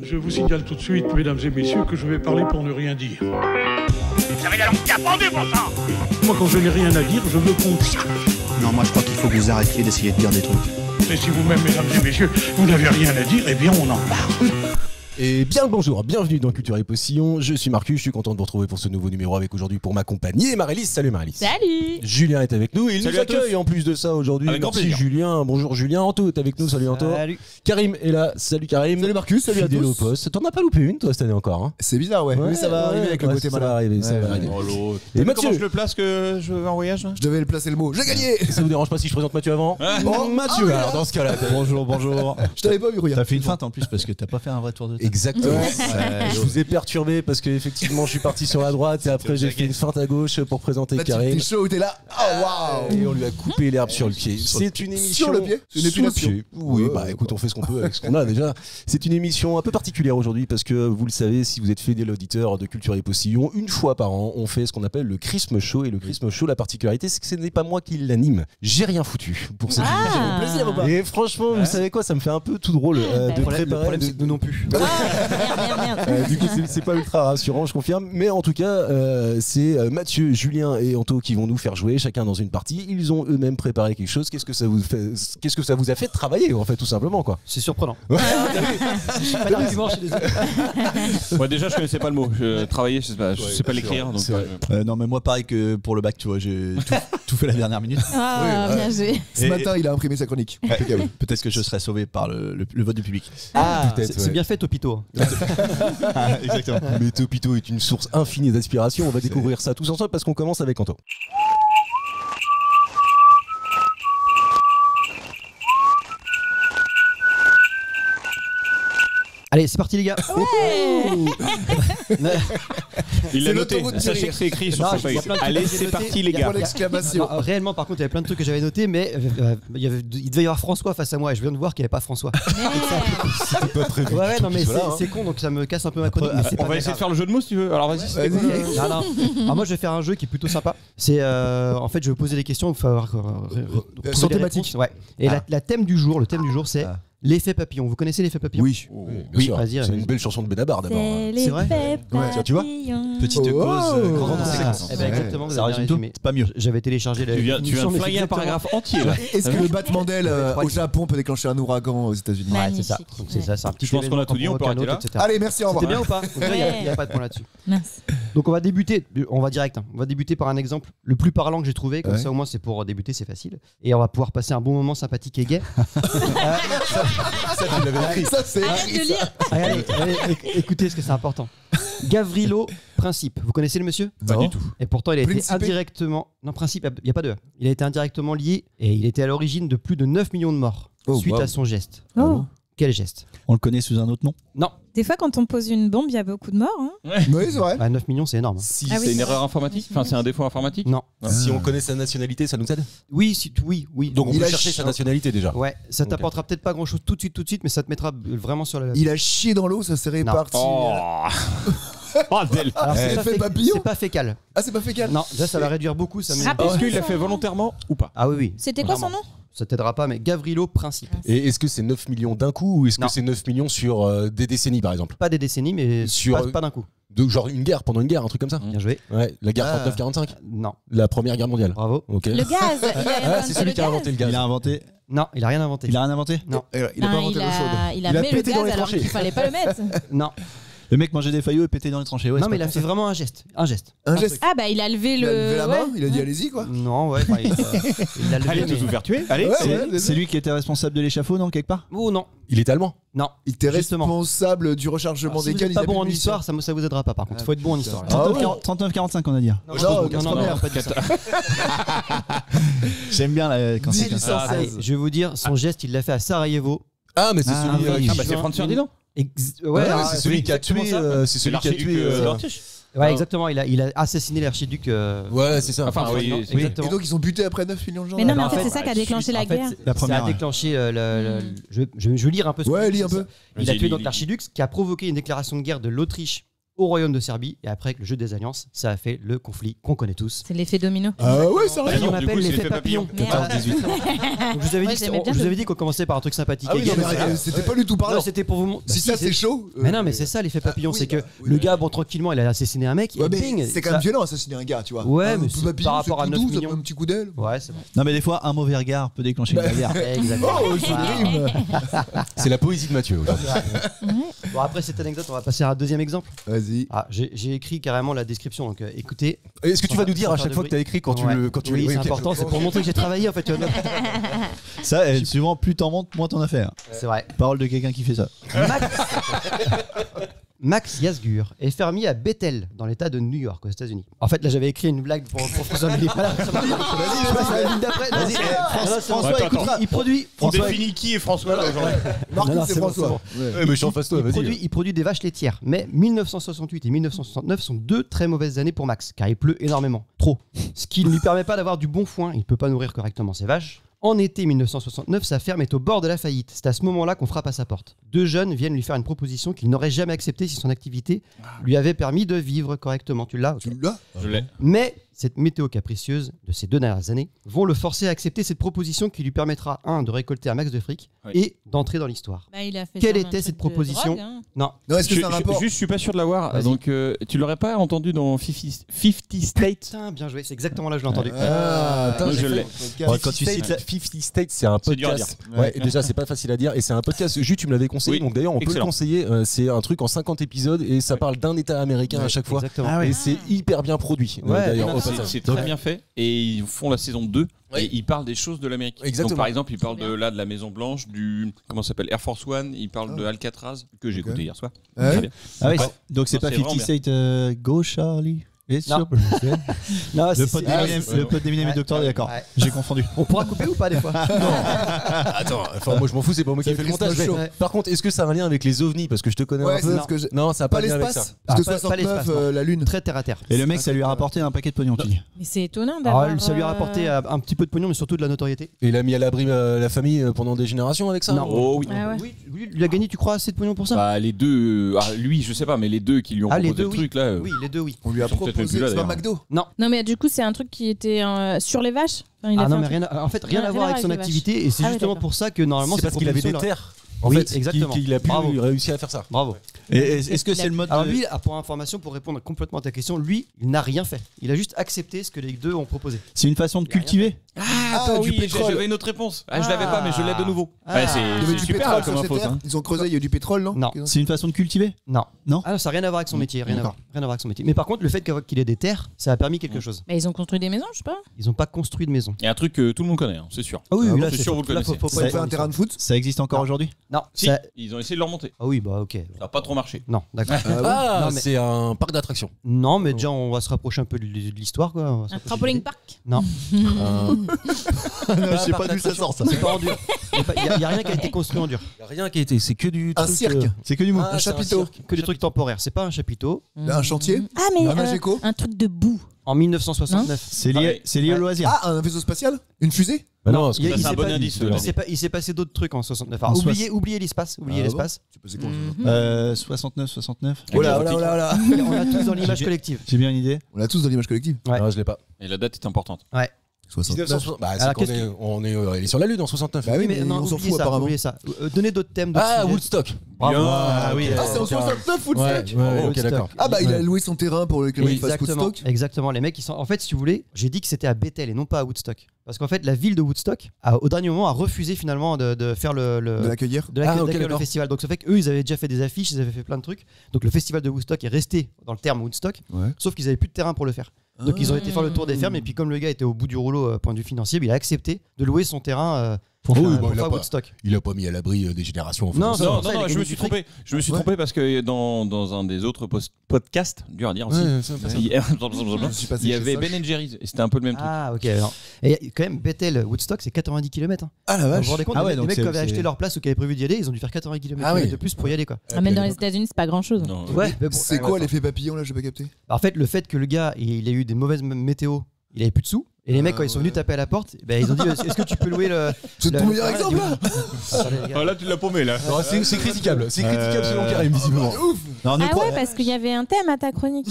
Je vous signale tout de suite, mesdames et messieurs, que je vais parler pour ne rien dire. Vous avez la langue qui a pendu, bon sang. Moi, quand je n'ai rien à dire, je veux qu'on sache. Non, moi je crois qu'il faut que vous arrêtiez d'essayer de dire des trucs. Mais si vous-même, mesdames et messieurs, vous n'avez rien à dire, eh bien, on en parle. Et bien le bonjour, bienvenue dans Culture et Postillon. Je suis Marcus, je suis content de vous retrouver pour ce nouveau numéro avec aujourd'hui pour m'accompagner Marylis. Salut Marylis. Salut. Julien est avec nous et il Salut nous à tous. accueille en plus de ça aujourd'hui. Avec grand Merci plaisir. Julien. Bonjour Julien. Anto est avec nous. Salut Anto. Salut. Karim est là. Salut Karim. Salut Marcus, salut à Fidèle au tous. poste. T'en as pas loupé une toi cette année encore hein? C'est bizarre, ouais. Oui, ça va arriver avec le côté ça va malin. arriver, ça Ouais, va ouais. arriver. Oh l'autre. Et Comment Mathieu, je le place que je vais en voyage là Je devais le placer le mot. J'ai gagné. ça vous dérange pas si je présente Mathieu avant Oh, Mathieu, ah, alors dans ce cas-là. Bonjour, bonjour. Je t'avais pas vu, regarde. T'as fait une feinte en plus parce que t'as pas fait un vrai tour de table. Exactement. Ouais. Je vous ai perturbé parce que effectivement je suis parti sur la droite et après j'ai fait une feinte à gauche pour présenter Bah, Karim. t'es chaud, t'es là. Oh waouh. Et on lui a coupé l'herbe sur le pied. C'est une émission. Sur le pied. C'est une Sur le épilation. pied. Oui, bah écoute, on fait ce qu'on peut avec ce qu'on a déjà. C'est une émission un peu particulière aujourd'hui parce que vous le savez, si vous êtes fidèle auditeur de Culture et Postillon, une fois par an, on fait ce qu'on appelle le Christmas Show. Et le Christmas Show, la particularité, c'est que ce n'est pas moi qui l'anime. J'ai rien foutu pour cette émission. Ah. Plaisir ou pas? Et franchement, vous savez quoi, ça me fait un peu tout drôle de Le préparer. problème, c'est que nous non plus. Merde. Du coup, c'est pas ultra rassurant, je confirme. Mais en tout cas, c'est Mathieu, Julien et Anto qui vont nous faire jouer, chacun dans une partie. Ils ont eux-mêmes préparé quelque chose. Qu'est-ce que ça vous a fait travailler, en fait, tout simplement, quoi. C'est surprenant. Ouais. Pas d'argument, je suis désolé. Ouais, déjà, je connaissais pas le mot. Je travaillais, je sais pas l'écrire. Donc, c'est vrai. Non mais moi pareil que pour le bac tu vois j'ai tout fait la dernière minute. Ah, bien joué. Ce matin, il a imprimé sa chronique. Impeccable. Peut-être que je serai sauvé par le vote du public. Peut-être, C'est ouais. bien fait, Topito. Exactement. Mais Topito est une source infinie d'inspiration. On va découvrir ça tous ensemble parce qu'on commence avec Anto. Allez, c'est parti les gars. il l'a C'est noté. l'autoroute du Sachez rire. que c'est écrit sur Non, son il y a feuille. plein de trucs Allez, que j'ai c'est notés. parti les Il y a gars. pas d'exclamation. Non, réellement, par contre, il y avait plein de trucs que j'avais notés, mais il devait y avoir François face à moi et je viens de voir qu'il n'y avait pas François. C'était pas prévu. Ouais, non, mais Voilà, hein. c'est con donc ça me casse un peu ma chronique. Mais c'est On pas va essayer de grave. faire le jeu de mots si tu veux. Alors vas-y. c'était quoi, Vas-y. Non. Alors moi je vais faire un jeu qui est plutôt sympa. C'est en fait je vais vous poser des questions, il va falloir trouver sans des thématique. réponses. Ouais. Et le thème du jour c'est l'effet papillon. Vous connaissez l'effet papillon? Oui. Bien sûr. vas-y, C'est vas-y. une belle chanson de Benabar d'abord. C'est vrai. Tiens, tu vois Petite Oh. cause, grande Ah, conséquence. eh ben, exactement, vous Ça avez bien résume tout. résumé. C'est pas mieux. J'avais téléchargé la Tu viens l'émission, mais flyer un exactement- paragraphe entier là. Est-ce que le battement d'aile au Incroyable. Japon peut déclencher un ouragan aux États-Unis? Ouais, c'est ça. Magnifique. Donc c'est ça, c'est un petit Je pense qu'on a événement tout dit, on peut provoque un arrêter autre, etc. Allez, merci, au revoir. C'était bien ou pas? Donc là, il n'y a pas de point là-dessus. Mince. Donc on va débuter, on va direct, hein. On va débuter par un exemple le plus parlant que j'ai trouvé, comme Ouais. ça au moins c'est pour débuter, c'est facile. Et on va pouvoir passer un bon moment sympathique et gai. Ça, tu l'avais écrit. Ça, c'est Arrête de lire. Allez, écoutez ce que c'est important. Gavrilo Principe, vous connaissez le monsieur? Pas du tout. Et pourtant il a été Principe. indirectement, non Principe, il n'y a pas de, il a été indirectement lié et il était à l'origine de plus de 9 millions de morts Oh, suite wow. à son geste. Oh. Quel geste? On le connaît sous un autre nom. Non, Des fois, quand on pose une bombe, il y a beaucoup de morts. Hein. Oui, c'est vrai. 9 millions c'est énorme. Si, Ah oui, C'est une c'est erreur vrai. informatique. Enfin, c'est un défaut informatique. Non. si on connaît sa nationalité, ça nous aide. Oui, oui. Donc on Il peut a chercher ch- sa nationalité déjà. Ouais, ça Ok. t'apportera peut-être pas grand chose tout de suite, mais ça te mettra vraiment sur la. Il a chié dans l'eau, ça s'est réparti. Oh. Bordel. Alors, c'est Effet pas papillon. c'est pas fécal. Ah, c'est pas fécal. Non, déjà ça va réduire beaucoup. Ça me- Rappelle- Est-ce qu'il l'a fait volontairement ou pas? Ah oui. C'était quoi son nom? Ça t'aidera pas, mais Gavrilo Principe. Et est-ce que c'est 9 millions d'un coup ou est-ce que Non. c'est 9 millions sur des décennies par exemple? Pas des décennies, mais Sur- pas d'un coup. De genre une guerre, pendant une guerre, un truc comme ça? Bien joué. Ouais, la guerre Ah. 39-45? Non, La première guerre mondiale. bravo. Ok. Le gaz. Il a Ah, c'est celui qui a inventé le gaz. Il a inventé. Non, il a rien inventé. Il a rien inventé. Non, Il a pas Hein, inventé l'eau chaude. il a Il a mis le pété dans gaz les alors tranchées. qu'il fallait pas le mettre. non, Le mec mangeait des faillots et pétait dans les tranchées. Ouais, non, c'est mais pas il a con, fait ça. vraiment un geste. Un geste. Un geste. Ah bah il a levé Il a levé la main, ouais. il a dit allez-y quoi. Non, ouais, enfin, il l'a Allez, levé. tous Mais... vous faire tuer. Allez. Ouais, c'est- ouais, C'est lui qui était responsable de l'échafaud, non, quelque part? Oh non, Il est allemand. non. Il était Justement. responsable du rechargement Alors, si des vous cales. n'êtes pas bon en histoire, ça vous aidera pas par contre. Faut être bon en histoire. là. Ah ouais. 39-45 on a dit. Non, Non, pas dit ça. J'aime bien quand c'est comme ça. Allez, je vais vous dire, son geste, il l'a fait à Sarajevo. Ah, mais c'est Ah, celui oui. qui- Ah bah c'est Franz Ferdinand. Ouais, ah, c'est celui qui a tué. C'est celui qui a l'archiduc tué. d'Autriche. Ouais, exactement. Il a assassiné l'archiduc. Ouais, c'est ça. Enfin, oui, non, c'est- exactement. Et donc ils ont buté après 9 millions de gens. Mais non, mais en en fait, fait, c'est ça qui a déclenché la En fait, guerre. La ça première, a ouais. déclenché je vais lire un peu. Ce Ouais, que- lis un peu. Il a Vas-y, tué lis, donc lis. l'archiduc, ce qui a provoqué une déclaration de guerre de l'Autriche au royaume de Serbie, et après avec le jeu des alliances, ça a fait le conflit qu'on connaît tous. C'est l'effet domino. Ah ouais, ça On arrive. appelle l'effet papillon. Merde. 14-18. Donc, je vous avais dit, j'aimais bien je vous avais dit qu'on commençait par un truc sympathique. Ah oui, non, mais c'était pas du tout parlant. Non, c'était pour vous montrer. Si ça c'est chaud. Mais non, mais c'est ça l'effet papillon, oui, c'est que bah, oui, le bah, gars, bon, tranquillement, il a assassiné un mec. Ouais, et mais bing, c'est quand ça- même violent assassiner un gars, tu vois. Ouais, Un mais peu c'est papillon, par rapport c'est à tout 9 doux, ça millions. prend un petit coup d'aile. Ouais, c'est bon. Non, mais des fois, un mauvais regard peut déclencher une bagarre. Exactement. Oh, sublime. C'est la poésie de Mathieu aujourd'hui. Bon, après cette anecdote, on va passer à un deuxième exemple. Vas-y. Ah, j'ai écrit carrément la description, donc écoutez. Est-ce que tu vas nous dire à Sans chaque faire fois de que tu as écrit quand tu Ouais. le quand tu Oui, le- c'est ok. important, c'est pour montrer que j'ai travaillé en fait. tu vois. Ça, souvent, plus t'en montes, moins t'en as fait. Hein. C'est vrai. Parole de quelqu'un qui fait ça. Max Yasgur est fermier à Bethel, dans l'état de New York, aux États-Unis. En fait, là, j'avais écrit une blague pour François, mais il est pas là. Vas-y, je passe à la ligne d'après. Vas-y, François, Attends, écoutera. Il produit. On François- définit qui est François là aujourd'hui. Marcus, Non, non, c'est c'est bon, François. c'est Ouais, mais je suis en face de toi, vas-y. Il produit des vaches laitières. Mais 1968 et 1969 sont deux très mauvaises années pour Max, car il pleut énormément. Trop. Ce qui ne lui permet pas d'avoir du bon foin. Il ne peut pas nourrir correctement ses vaches. En été 1969, sa ferme est au bord de la faillite. C'est à ce moment-là qu'on frappe à sa porte. Deux jeunes viennent lui faire une proposition qu'il n'aurait jamais acceptée si son activité lui avait permis de vivre correctement. Tu l'as ? Ok. Tu l'as ? Je l'ai. Mais cette météo capricieuse de ces 2 dernières années vont le forcer à accepter cette proposition qui lui permettra, de récolter un max de fric Oui. et d'entrer dans l'histoire. Bah, il a fait Quelle sûrement un était truc cette de proposition drogue, hein. Non, Non, est-ce que Je, c'est un rapport juste, je suis pas sûr de l'avoir. Vas-y. Donc, tu l'aurais pas entendu dans 50 States putain, bien joué, c'est exactement là que je l'ai entendu. Ah, Putain, moi, je l'ai. Ouais, quand tu cites 50 States, c'est un C'est dur à podcast. Ouais, et déjà, c'est pas facile à dire. Et c'est un podcast. Juste, tu me l'avais conseillé. Oui, Donc d'ailleurs, on peut le excellent. conseiller. C'est un truc en 50 épisodes et ça parle d'un État américain à chaque fois. Exactement. Ah ouais. Et c'est hyper bien produit. Ouais, d'ailleurs, non, au C'est passage. c'est très bien fait et ils font la saison 2 Oui. et ils parlent des choses de l'Amérique. Exactement. Donc par exemple, ils parlent Bien. de la Maison Blanche, du comment ça s'appelle Air Force One, ils parlent de Alcatraz que j'ai Ok. écouté hier soir. Ouais. Très bien. Ah oui, Ouais. donc c'est Non, pas c'est 50 vraiment States Go Charlie. Et Non. Non, Le c'est- pote c'est- d'Eminem, c'est- le pote d'Eminem et Ouais. Docteur, d'accord. Ouais. J'ai confondu. On pourra couper ou pas des fois Attends, enfin, moi je m'en fous, c'est pas moi qui ai Ça fait le fait montage. Christmas mais show. Par contre, est-ce que ça a un lien avec les ovnis? Parce que je te connais Ouais, un c'est peu. ce que j'ai. Non, ça a Pas pas de lien avec ça. l'espace Parce que Ah, pas 69, l'espace, la Lune. Très terre à terre. Et le mec, ça lui a rapporté un paquet de pognon, tu dis. Mais c'est étonnant d'avoir. Alors, ça lui a rapporté un petit peu de pognon, mais surtout de la notoriété. Et il a mis à l'abri la famille pendant des générations avec ça? Non. Oh oui. Ah ouais. Oui, lui, il a gagné, tu crois, assez de pognon pour ça Bah, les deux, lui, je sais pas, mais les deux qui lui ont Ah, les proposé deux, le oui. truc là. Oui, les deux, oui. On lui a Ils sont peut-être même proposé. plus là, C'est pas d'ailleurs. McDo. Non, mais du coup, c'est un truc qui était sur les vaches. Enfin, il a Ah fait non, un mais truc- rien, en fait, rien à voir avec son les vaches. activité, et c'est Ah oui, justement d'accord. pour ça que normalement, C'est cette parce qu'il avait des proposition, terres. En Oui, fait, exactement. qu'il a pu Bravo. réussir à faire ça. Bravo. Et est-ce que c'est le mode Alors de- lui, pour information, pour répondre complètement à ta question, lui, il n'a rien fait. Il a juste accepté ce que les deux ont proposé. C'est une façon de Il y a rien cultiver. Ah, du oui, pétrole. j'avais une autre réponse. Ah, je l'avais pas, mais je l'ai de nouveau. Ah. Ouais, Il y avait c'est du super pétrole comme sur info. ces terres. ça. Ils ont creusé, il y a du pétrole, non Non. C'est une façon de cultiver. Non. Non. Ah non, ça n'a rien à voir avec son métier, rien à voir avec son métier. Mais par contre, le fait qu'il ait des terres, ça a permis quelque chose. Mais ils ont construit des maisons, je sais pas. Ils n'ont pas construit de maison. Il y a un truc que tout le monde connaît, hein, c'est sûr. Ah oui, Ah oui, bon, là, c'est sûr, vous le là, connaissez. faut Ça pas fait un terrain de foot. Ça existe encore Non. aujourd'hui? Non. Si, ça- ils ont essayé de le remonter. Ah oui, bah ok. Ça n'a pas trop marché. Non, d'accord. Ah, Non, mais- c'est un parc d'attractions. Non, mais déjà, on va se rapprocher un peu de l'histoire, quoi. On va se Un rapprocher trampoline de- park. Non, Je sais pas d'où ça sort ça. c'est pas en dur. Il n'y a rien qui a été construit en dur. Y a rien qui a été, c'est que du Un truc, cirque. C'est que du mou. Ah, Un c'est chapiteau. cirque. Que des trucs temporaires. C'est pas un chapiteau. Un chantier. Ah, mais Un Mageco. un truc de boue. En 1969. C'est lié au loisir. Ah, un vaisseau spatial. Une fusée. Bah non, il y a- Ça, il c'est un s'est bon pas- indice. il s'est passé d'autres trucs en 69. Enfin, En oubliez l'espace. Oubliez Ah l'espace. C'est passé quoi ça 69, 69. Oh là, oh là, oh là, oh là. On a tous dans l'image collective. J'ai bien une idée. On l'a tous dans l'image collective. Ouais. non, je l'ai pas. Et la date est importante. 69. 1960. Bah, c'est Alors, qu'on qu'est-ce il est sur la Lune en 69. Bah oui, mais non, on s'en oubliez fout ça, apparemment. oubliez ça. Donnez d'autres thèmes. d'autres Ah, sujets. Woodstock. Bravo. Ah oui. Ah, c'est en 69, Woodstock. Ouais, ouais, ok, Woodstock. d'accord. Ah bah il a loué son terrain pour que Oui, il fasse exactement. Woodstock. Exactement. Les mecs, ils sont. En fait, si vous voulez, j'ai dit que c'était à Bethel et non pas à Woodstock. Parce qu'en fait, la ville de Woodstock, au dernier moment, a refusé finalement de faire De l'accueillir. Ah, ok, d'accueillir le d'accord. festival. Donc ça fait qu'eux, ils avaient déjà fait des affiches, ils avaient fait plein de trucs. Donc le festival de Woodstock est resté dans le terme Woodstock, Ouais. sauf qu'ils avaient plus de terrain pour le faire. Donc ils ont été faire le tour des fermes et puis comme le gars était au bout du rouleau point de vue financier, il a accepté de louer son terrain pour Oui, faire, bon, pour il a faire pas- Woodstock. Il a pas mis à l'abri des générations. en Non, faisant ça. Non, ça, il a non, je gagné me du suis fric. trompé. Je me suis Ouais. trompé parce que dans un des autres podcasts, dur à dire aussi, Ouais, c'est pas ça. Je suis passé il y chez avait Soch. Ben Jerry's et c'était un peu le même truc. Ah ok. Alors. Et quand même Bethel Woodstock c'est 90 km. Ah la Vous vache. vous rendez compte, Ah les ouais, mecs- les donc mecs qui c'est- avaient acheté leur place ou qui avaient prévu d'y aller, ils ont dû faire 90 km Ah oui. de plus pour y aller quoi. Ah, même dans les États-Unis, c'est pas grand chose. Non. Ouais, mais bon, C'est ouais, quoi ouais. l'effet papillon là, j'ai pas capté. En fait, le fait que le gars il a eu des mauvaises météos, il avait plus de sous. Et les mecs, quand ils sont venus taper à la porte, ben, ils ont dit est-ce que tu peux louer le. C'est le- ton meilleur le- exemple là. Attendez, les gars. Ah, là, tu l'as paumé là. Non, c'est critiquable. C'est critiquable selon Karim, visiblement. Ouf. Non, Ah ouais, parce qu'il y avait un thème à ta chronique.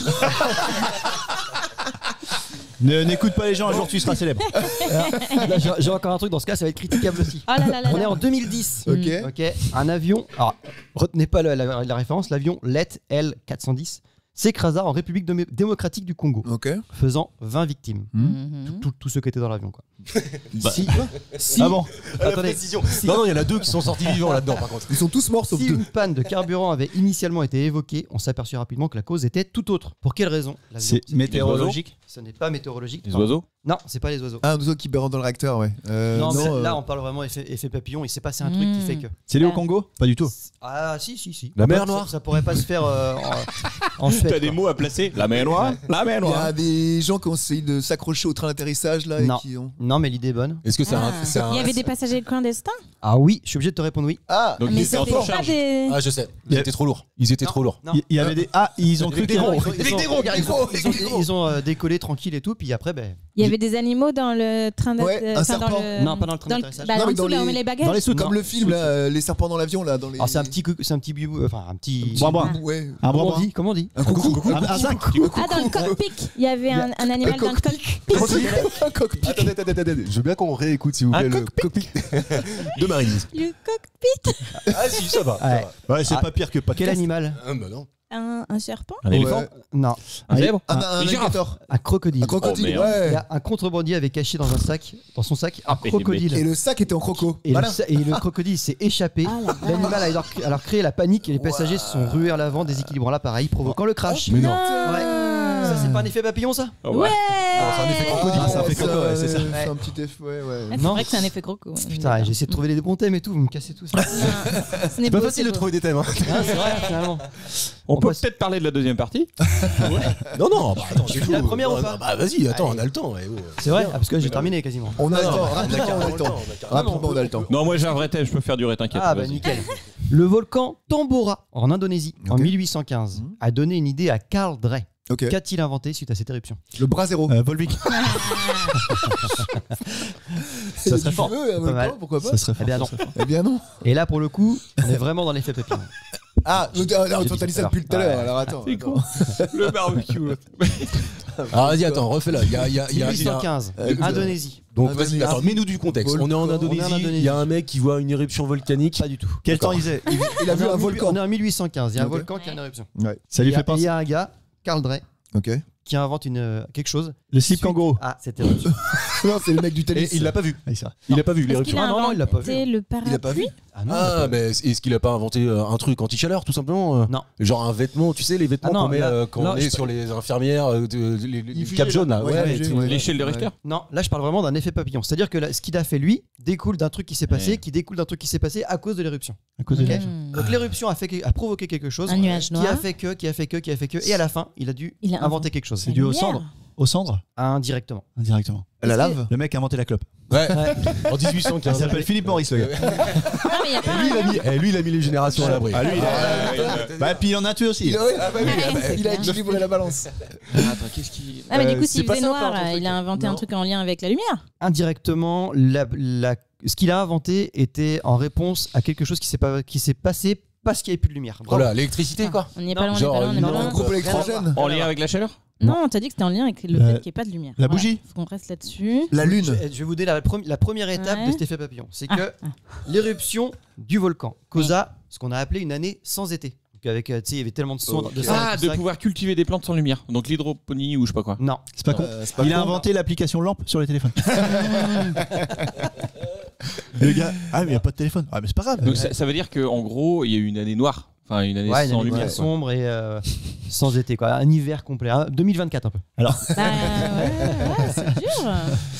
N'écoute pas les gens, un jour tu seras célèbre. Là, j'ai encore un truc, dans ce cas, ça va être critiquable aussi. Oh là là là On est là. en 2010. Ok. Un avion. Alors, retenez pas la référence. L'avion LET L410 s'écrasa en République démocratique du Congo, Ok. faisant 20 victimes. Mhm. Tous ceux qui étaient dans l'avion, quoi. Si, Ah bon attendez, Non, il y en a 2 qui sont sortis vivants là-dedans, par contre. Ils sont tous morts sauf si 2. une panne de carburant avait initialement été évoquée, on s'aperçut rapidement que la cause était tout autre. Pour quelle raison? L'avion, C'est météorologique. Ce n'est pas météorologique. Les Non. oiseaux. Non, c'est pas les oiseaux. Ah, un oiseau qui rentre dans le réacteur, ouais. non, mais là, on parle vraiment effet papillon. Il s'est passé un truc qui fait que. C'est lié au Congo? Pas du tout. Ah, si. La mer Ça- Noire. Ça pourrait pas se faire en Suède. T'as des quoi. mots à placer. La mer noire. La mer Il y noire. a des gens qui ont essayé de s'accrocher au train d'atterrissage là Non. et qui ont. Non, mais l'idée est bonne. Est-ce que c'est Ah. un. Il y avait des passagers clandestins. Ah oui, je suis obligé de te répondre oui. Ah, Donc Mais ils étaient en c'était pas surcharge. des. Ah, je sais. Ils étaient trop lourds. Ils étaient trop lourds. Non. Il y avait des. Ah, ils ont cru Ils ont- qu'il y ils ont décollé tranquille et tout, puis après, ben. Il y avait des animaux dans le train Ouais, d'atterrissage. un serpent. Non, pas dans le train d'atterrissage. Bah, Non, en mais dessous, dans là où on les- met les bagages. dans les soutes. comme Non. le film là, les serpents dans l'avion là, dans les. Alors c'est un petit bibou, enfin un petit. Bois. Ouais. Un Comment on bras. dit? Comment on dit? Un coucou. Un zinc. Ah, dans le cockpit. Il y avait un animal dans le cockpit. Un cockpit. Attendez. Je veux bien qu'on réécoute, s'il vous plaît, le cockpit de Marie-Lise. Le cockpit. Ah, si, ça va. Ouais. Ouais, c'est Ah, pas pire que pas. Quel animal? Ah, bah non. Un serpent. Un éléphant. Ouais. Non, Un zèbre. Un Une girafe. alligator. un crocodile. Un crocodile, Oh, merde. Il ouais. y a un contrebandier avait caché dans son sac un mais- crocodile. Et le sac était en croco. Et Voilà. le crocodile s'est échappé. Ah là là. L'animal a alors créé la panique et les passagers se sont rués à l'avant, déséquilibrant l'appareil, provoquant le crash. Mais non. Ouais. Ça, c'est pas un effet papillon, ça? Ouais. c'est un effet crocodile. Ah, ça fait croco, ouais, c'est ça. C'est un petit effet, ouais. Ah, C'est Non. vrai que c'est un effet croco. Putain, j'ai essayé de trouver des bons thèmes et tout, vous me cassez tout. Ce n'est C'est pas facile de trouver des thèmes. Hein. Ah, c'est vrai, finalement. On peut passe- peut-être parler de la deuxième partie. Non, bah attends, Tu finis la première ou pas? Bah vas-y, attends, on a le temps. Ouais, ouais. C'est vrai? Ah, parce que j'ai terminé quasiment. On a le Non, temps, non, rapidement, on a le temps. Rapidement, on a le temps. Non, moi j'ai un vrai thème. Je peux faire durer. T'inquiète. Ah, bah vas-y. nickel. Le volcan Tambora, en Indonésie, en 1815, a donné une idée à Carl Drey. Ok. Qu'a-t-il inventé suite à cette éruption? Le bras zéro. Volvic. Ça serait fort. Pas mal. Pourquoi pas Ça serait fort. Eh bien non. Eh bien non. Et là, pour le coup, on est vraiment dans l'effet papillon. Ah, t'as dit ça depuis tout à l'heure. Alors attends. C'est con. Le barbecue. Alors vas-y, attends, refais-la. Il y a 1815, Indonésie. Donc Indonésie. vas-y, attends, mets-nous du contexte. On est en Indonésie, il y a un mec qui voit une éruption volcanique. Pas du tout. Quel temps il est? Il a vu un volcan. On est en 1815, il y a un Ok. volcan qui a une éruption. Ouais. Ça lui Il y a- fait penser. Il y a un gars, Carl Drey, Ok. qui invente quelque chose. Le slip kangourou. Ah, cette éruption. Non, c'est le mec du Et tennis. il l'a pas vu. Ah, ça. Il a pas vu Est-ce qu'il l'éruption. a non, il l'a pas inventé le parapluie? Il a pas vu. Ah non, Ah, mais est-ce qu'il a pas inventé un truc anti-chaleur, tout simplement Non. Genre un vêtement, tu sais, les vêtements Ah non, qu'on met là- quand là, on je- est sur les infirmières, les fusées, capes jaunes là. ouais, Ouais, les et fusées, tout. ouais. L'échelle de Richter. Non, là je parle vraiment d'un effet papillon. C'est-à-dire que ce qu'il a fait lui découle d'un truc qui s'est passé, Ouais. qui découle d'un truc qui s'est passé à cause de l'éruption. À cause de Ok. l'éruption. Donc l'éruption a provoqué quelque chose Un nuage qui noir. a fait que, et à la fin, il a dû Il a inventer quelque chose. C'est dû aux lumière. cendres. Aux cendres Indirectement. Indirectement. La lave. Le mec a inventé la clope. Ouais, Ouais. en Il 1815. s'appelle Philippe Maurice, le gars. Non, mais il y a pas. Lui, il a mis les générations à l'abri. Ah, lui, Bah, puis il en a tué aussi. Il a équilibré la balance. Attends, qu'est-ce qui. Ah, mais du coup, c'est s'il pas faisait simple, noir, hein, ton truc. il a inventé Non. un truc en lien avec la lumière. Indirectement, ce qu'il a inventé était en réponse à quelque chose qui s'est passé parce qu'il n'y avait plus de lumière. Bravo. Voilà, l'électricité quoi. On n'y est Non, pas loin, on genre, n'est pas loin, on est non, pas Un loin. groupe électrogène. En lien avec la chaleur. Non, t'as dit que c'était en lien avec le fait qu'il n'y ait pas de lumière. La Voilà, bougie. faut qu'on reste là-dessus. La lune. Je vais vous donner la première étape Ouais. de cet effet papillon. C'est que l'éruption du volcan causa ce qu'on a appelé une année sans été. Donc avec, tu sais, il y avait tellement de son. Ok. De son Ah, tout de ça. pouvoir cultiver des plantes sans lumière. Donc l'hydroponie ou je sais pas quoi. Non. C'est pas con. C'est pas Il a con. inventé l'application lampe sur les téléphones. Et le gars, ah, mais il n'y a pas de téléphone. Ah, mais c'est pas grave. Donc ça veut dire qu'en gros, il y a eu une année noire. Enfin, une année Ouais, une sans année lumière. très quoi. sombre et sans été, quoi. Un hiver complet. Hein. 2024 un peu. Bah, ouais, c'est dur.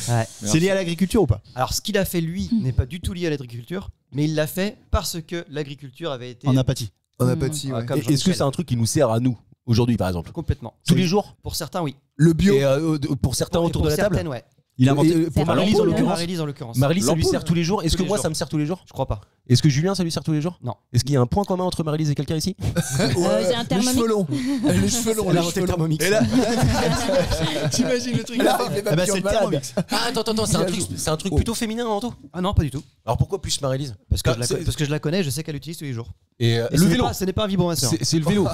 Ouais. C'est lié à l'agriculture ou pas? Alors, ce qu'il a fait lui n'est pas du tout lié à l'agriculture, mais il l'a fait parce que l'agriculture avait été En apathie. En apathie, Ah, ouais. comme Est-ce que Jean-Michel. c'est un truc qui nous sert à nous aujourd'hui par exemple? Complètement. Tous les jours? Pour certains, oui. Le bio. Et pour certains Et autour pour de la table? certaines, ouais. Il a inventé. Et, pour C'est Marie-Lise en l'ampoule, l'occurrence. Marie-Lise en l'occurrence. Marie-Lise, ça lui L'ampoule. sert tous les jours. Est-ce Tous que les moi jours. ça me sert tous les jours? Je crois pas. Est-ce que Julien ça lui sert tous les jours? Non. Est-ce qu'il y a un point commun entre Marie-Lise et quelqu'un ici? J'ai un Les thermomètre. cheveux longs. Les cheveux longs. Elle a Les inventé cheveux le longs. Thermomix. Et là, T'imagines le truc là, là, les eh ben, papillons c'est le de malade. Thermomix. Ah, attends, c'est un truc plutôt féminin avant tout. Ah non, pas du tout. Alors pourquoi plus Marie-Lise? Parce que, Ah, c'est- parce que je la connais, je sais qu'elle l'utilise tous les jours. Et Et le vélo. ce n'est pas un vibromasseur. C'est le vélo.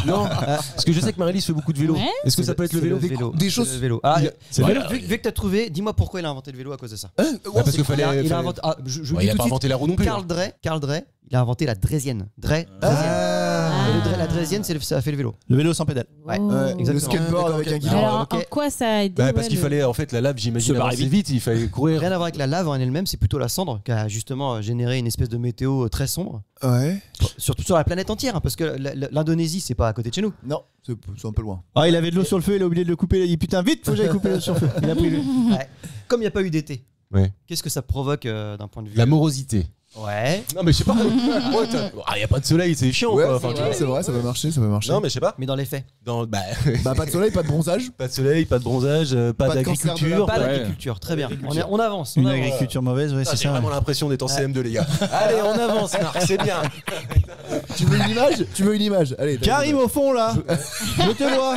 Non, parce que je sais que Marie-Lise fait beaucoup de vélo. Ouais. Est-ce que ça peut être le vélo? Des choses- C'est le vélo. Ah, C'est vu, le vélo. vu que t'as trouvé, dis-moi pourquoi il a inventé le vélo à cause de ça. Parce qu'il fallait. Il a inventé. Ah, je Ouais, dis il a tout pas de suite, inventé la roue non plus. Carl Drey, il a inventé la Draisienne. Draisienne. Et la Draisienne, ça a fait le vélo. Le vélo sans pédale. Ouais. Oh. Le Exactement. skateboard avec un guidon. Alors, ok. en quoi ça a aidé Parce qu'il fallait, en fait, la lave, j'imagine, Se barrer avancer vite, il fallait courir. Rien à voir avec la lave en elle-même, c'est plutôt la cendre qui a justement généré une espèce de météo très sombre, Ouais. surtout sur la planète entière, hein, parce que l'Indonésie, c'est pas à côté de chez nous. Non, c'est un peu loin. Ah, il avait de l'eau sur le feu, il a oublié de le couper. Il a dit putain, vite, faut que j'aille couper l'eau sur le feu. Il a pris lui. Ouais. Comme il n'y a pas eu d'été, Ouais. qu'est-ce que ça provoque d'un point de vue La morosité. Ouais. Non, mais je sais pas. Il n'y a pas de soleil, c'est chiant. Ouais, quoi. Enfin, tu vois. c'est vrai, ça peut marcher, ça peut marcher. Non, mais je sais pas. Mais dans les faits, Bah, Bah, pas de soleil, pas de bronzage. pas de soleil, pas de bronzage, pas Pas de cancer de d'agriculture. pas Ouais. d'agriculture, très bien. On avance. Une on avance. agriculture mauvaise, ouais, c'est J'ai ça. vraiment l'impression d'être en CM2, les gars. Allez, on avance, Marc, c'est bien. Tu veux une image? Tu veux une image? Allez. t'as- Karim au fond là. Je te vois.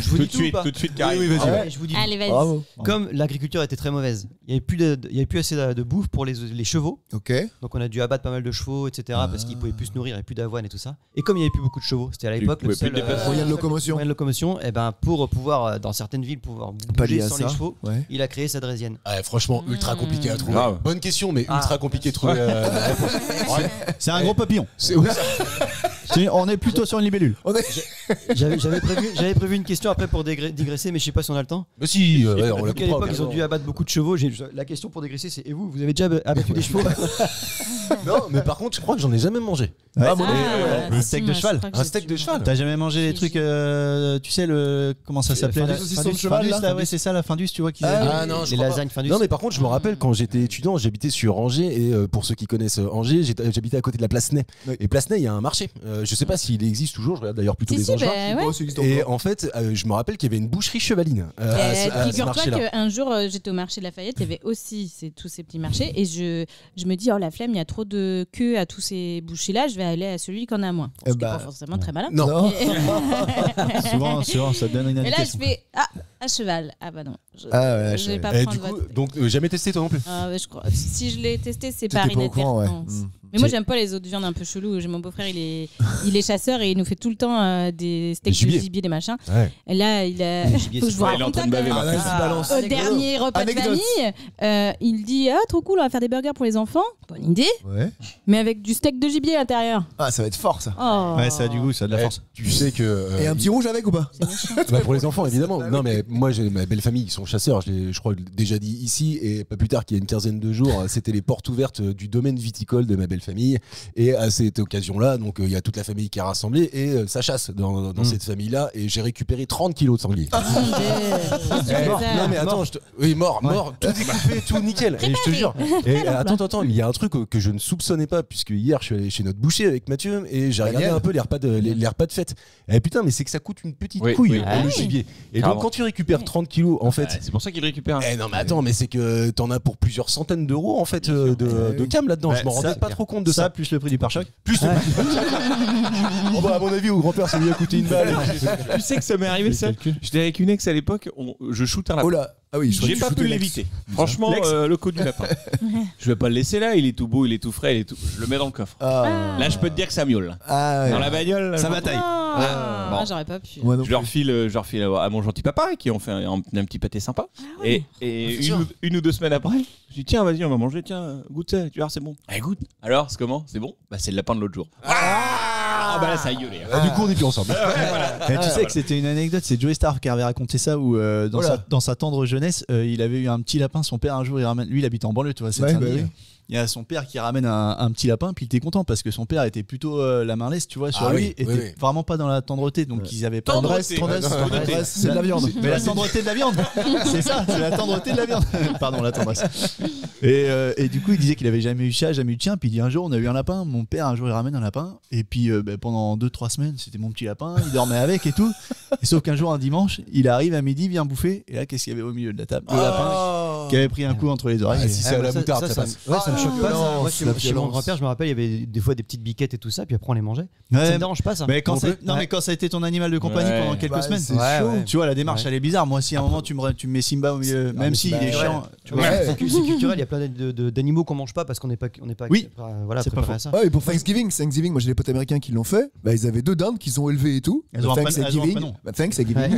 Je vous Tout dis de tout ou suite, pas tout de suite, Oui, Karim. oui, vas-y. Ah ouais. Ouais, je vous dis. Allez, vas-y. Bravo. Comme l'agriculture était très mauvaise, il n'y avait plus assez de bouffe pour les chevaux. Ok. Donc on a dû abattre pas mal de chevaux, etc. Parce qu'ils pouvaient plus se nourrir, il n'y avait plus d'avoine et tout ça. Et comme il n'y avait plus beaucoup de chevaux, c'était à l'époque Ils le pouvaient seul plus te déplacer. Moyen de locomotion. moyen de locomotion. Et ben pour pouvoir dans certaines villes pouvoir Pas lié bouger à sans ça. les chevaux, Ouais. il a créé sa draisienne. Ouais, franchement, ultra compliqué à trouver. Grave. Bonne question, mais Ah. ultra compliqué à trouver la réponse. Ouais. C'est un gros papillon. Ouais. On est plutôt sur une libellule. J'avais prévu une question après pour digresser, mais je sais pas si on a le temps. Mais si, ouais, on Donc l'a à l'époque ils ont dû abattre beaucoup de chevaux. La question pour digresser c'est et vous avez déjà abattu des chevaux? Non, mais par contre, je crois que j'en ai jamais mangé. Ouais. Ah, Un steak de cheval. Un steak de cheval. T'as jamais mangé les trucs, tu sais, comment ça s'appelait Findus, là saucisson de cheval, là ouais, c'est ça, la Findus, tu vois. Ah non, je Les crois pas. lasagnes Findus. Non, mais par contre, je me rappelle quand j'étais étudiant, j'habitais sur Angers et pour ceux qui connaissent Angers, j'habitais à côté de la Place Ney. Oui. Et Place Ney, il y a un marché. Je sais pas s'il existe toujours, je regarde d'ailleurs plutôt Si, les si, engins. bah ouais. Oh, ça existe Et encore. en fait, je me rappelle qu'il y avait une boucherie chevaline à ce Figure-toi marché-là. qu'un jour, j'étais au marché de Lafayette, il y avait aussi tous ces petits marchés. Et je me dis, oh la flemme, il y a trop de queue à tous ces bouchers-là, je vais aller à celui qui en a moins. Eh Ce qui est bah, pas forcément très malin. Non. Souvent, ça te donne une Et là, je indication. fais, ah, à cheval. Ah bah non. Ah ouais, je vais pas Et prendre du coup, votre... donc jamais testé toi non plus. Ah ouais, je crois. Si je l'ai testé, c'est T'étais par pas au courant, ouais. inadvertance. Mm. Mais moi, j'aime pas les autres viandes un peu cheloues. J'ai mon beau-frère, il est chasseur et il nous fait tout le temps des steaks de gibier. gibier, des machins. Ouais. Et là, il a. gibier, Faut que je vous Ouais, il est en raconte train ça de quand baver, même. Marc. Vas-y, balance. Au dernier repas de Anecdote. famille, il dit ah trop cool, on va faire des burgers pour les enfants. Bonne idée, Ouais. mais avec du steak de gibier à l'intérieur. Ah, ça va être fort ça. Oh. Ouais, ça a du goût, ça a de la force. Tu sais que. Et un petit rouge avec ou pas? Bah, pour les enfants, évidemment. Non, mais moi, j'ai ma belle famille, ils sont chasseurs. Je crois déjà dit ici. Et pas plus tard qu'il y a une quinzaine de jours, c'était les portes ouvertes du domaine viticole de ma belle famille. Et à cette occasion-là, donc il y a toute la famille qui est rassemblée et ça chasse dans cette famille-là. Et j'ai récupéré 30 kilos de sanglier. Non, mais attends, oui, mort, tout découpé, tout nickel. Et je te jure. Et attends, il y a un truc que je ne soupçonnais pas, puisque hier, je suis allé chez notre boucher avec Mathieu et j'ai regardé un peu les repas de fête. Et putain, mais c'est que ça coûte une petite Oui, couille, oui. le Ah gibier. Et Carrément. donc, quand tu récupères 30 kilos, en fait. C'est pour ça qu'il récupère. Eh non, mais attends, mais c'est que t'en as pour plusieurs centaines d'euros en fait de cam là-dedans. Ouais, Je m'en ça, rendais pas trop compte de Ça, ça. plus le prix du pare-choc. Plus le Bon, bah, à mon avis, au grand-père, ça lui a coûté une balle. Tu sais que ça m'est arrivé ça. J'étais avec une ex à l'époque, je shoot un lapin. Oh là. Ah oui, je crois J'ai que pas tu pu foutais l'éviter. Franchement, L'ex. le coup du lapin. Je vais pas le laisser là, il est tout beau, il est tout frais, je le mets dans le coffre. Ah, Là, je peux te dire que ça miaule. Là. ah ouais. Dans la bagnole, là, Ça je- bataille. Ah, bon. j'aurais pas pu. Moi non Je leur file à mon gentil papa qui ont fait un petit pâté sympa. Et une ou deux semaines après, je dis tiens, vas-y, on va manger, tiens, goûte ça, tu vois, c'est bon. Ah, goûte. Alors, c'est comment? C'est bon? Bah, c'est le lapin de l'autre jour. Ah, bah là, ça a gueulé. Ah, du coup, on est plus ensemble. Et tu sais que c'était une anecdote, c'est Joey Starr qui avait raconté ça où dans sa tendre jeunesse, il avait eu un petit lapin. Son père un jour, lui, il habite en banlieue, tu vois. Ouais, bah oui. Il y a son père qui ramène un petit lapin, puis il était content parce que son père était plutôt la main laisse, tu vois, sur Ah lui, oui, était oui. vraiment pas dans la tendreté, donc ils avaient pas Tendresse, c'est de la viande. Mais la tendreté de la viande, c'est ça, c'est la tendreté de la viande. Pardon, la tendresse. Et du coup, il disait qu'il avait jamais eu chat, jamais eu de chien. Puis il dit un jour, on a eu un lapin. Mon père, un jour, il ramène un lapin. Et puis pendant 2-3 semaines, c'était mon petit lapin. Il dormait avec et tout. Et sauf qu'un jour, un dimanche, il arrive à midi, vient bouffer. Et là, qu'est-ce qu'il y avait au milieu de la table? Le lapin. qui avait pris un coup entre les oreilles. Ah, si c'est à la moutarde, ça passe. Ouais, ça me choque pas. Ça. Moi, la chez mon violence. grand-père, je me rappelle, il y avait des fois des petites biquettes et tout ça, puis après on les mangeait. Ouais, Ça me dérange pas, ça. mais quand ça, Ouais. mais quand ça a été ton animal de compagnie Ouais. pendant quelques Bah, semaines, c'est Ouais, chaud. ouais. tu vois, la démarche elle est bizarre. Moi, si à un moment tu me mets Simba au milieu, même mais s'il c'est est pas chiant, tu vois. Ouais. C'est culturel, il y a plein d'animaux qu'on mange pas parce qu'on n'est pas Oui, voilà, c'est pas préparé à faux. ça. Ouais, et pour Thanksgiving, moi j'ai des potes américains qui l'ont fait. Bah, ils avaient 2 dindes qu'ils ont élevées et tout. Elles ont un prénom. Thanksgiving. Bah, Thanksgiving. Ouais.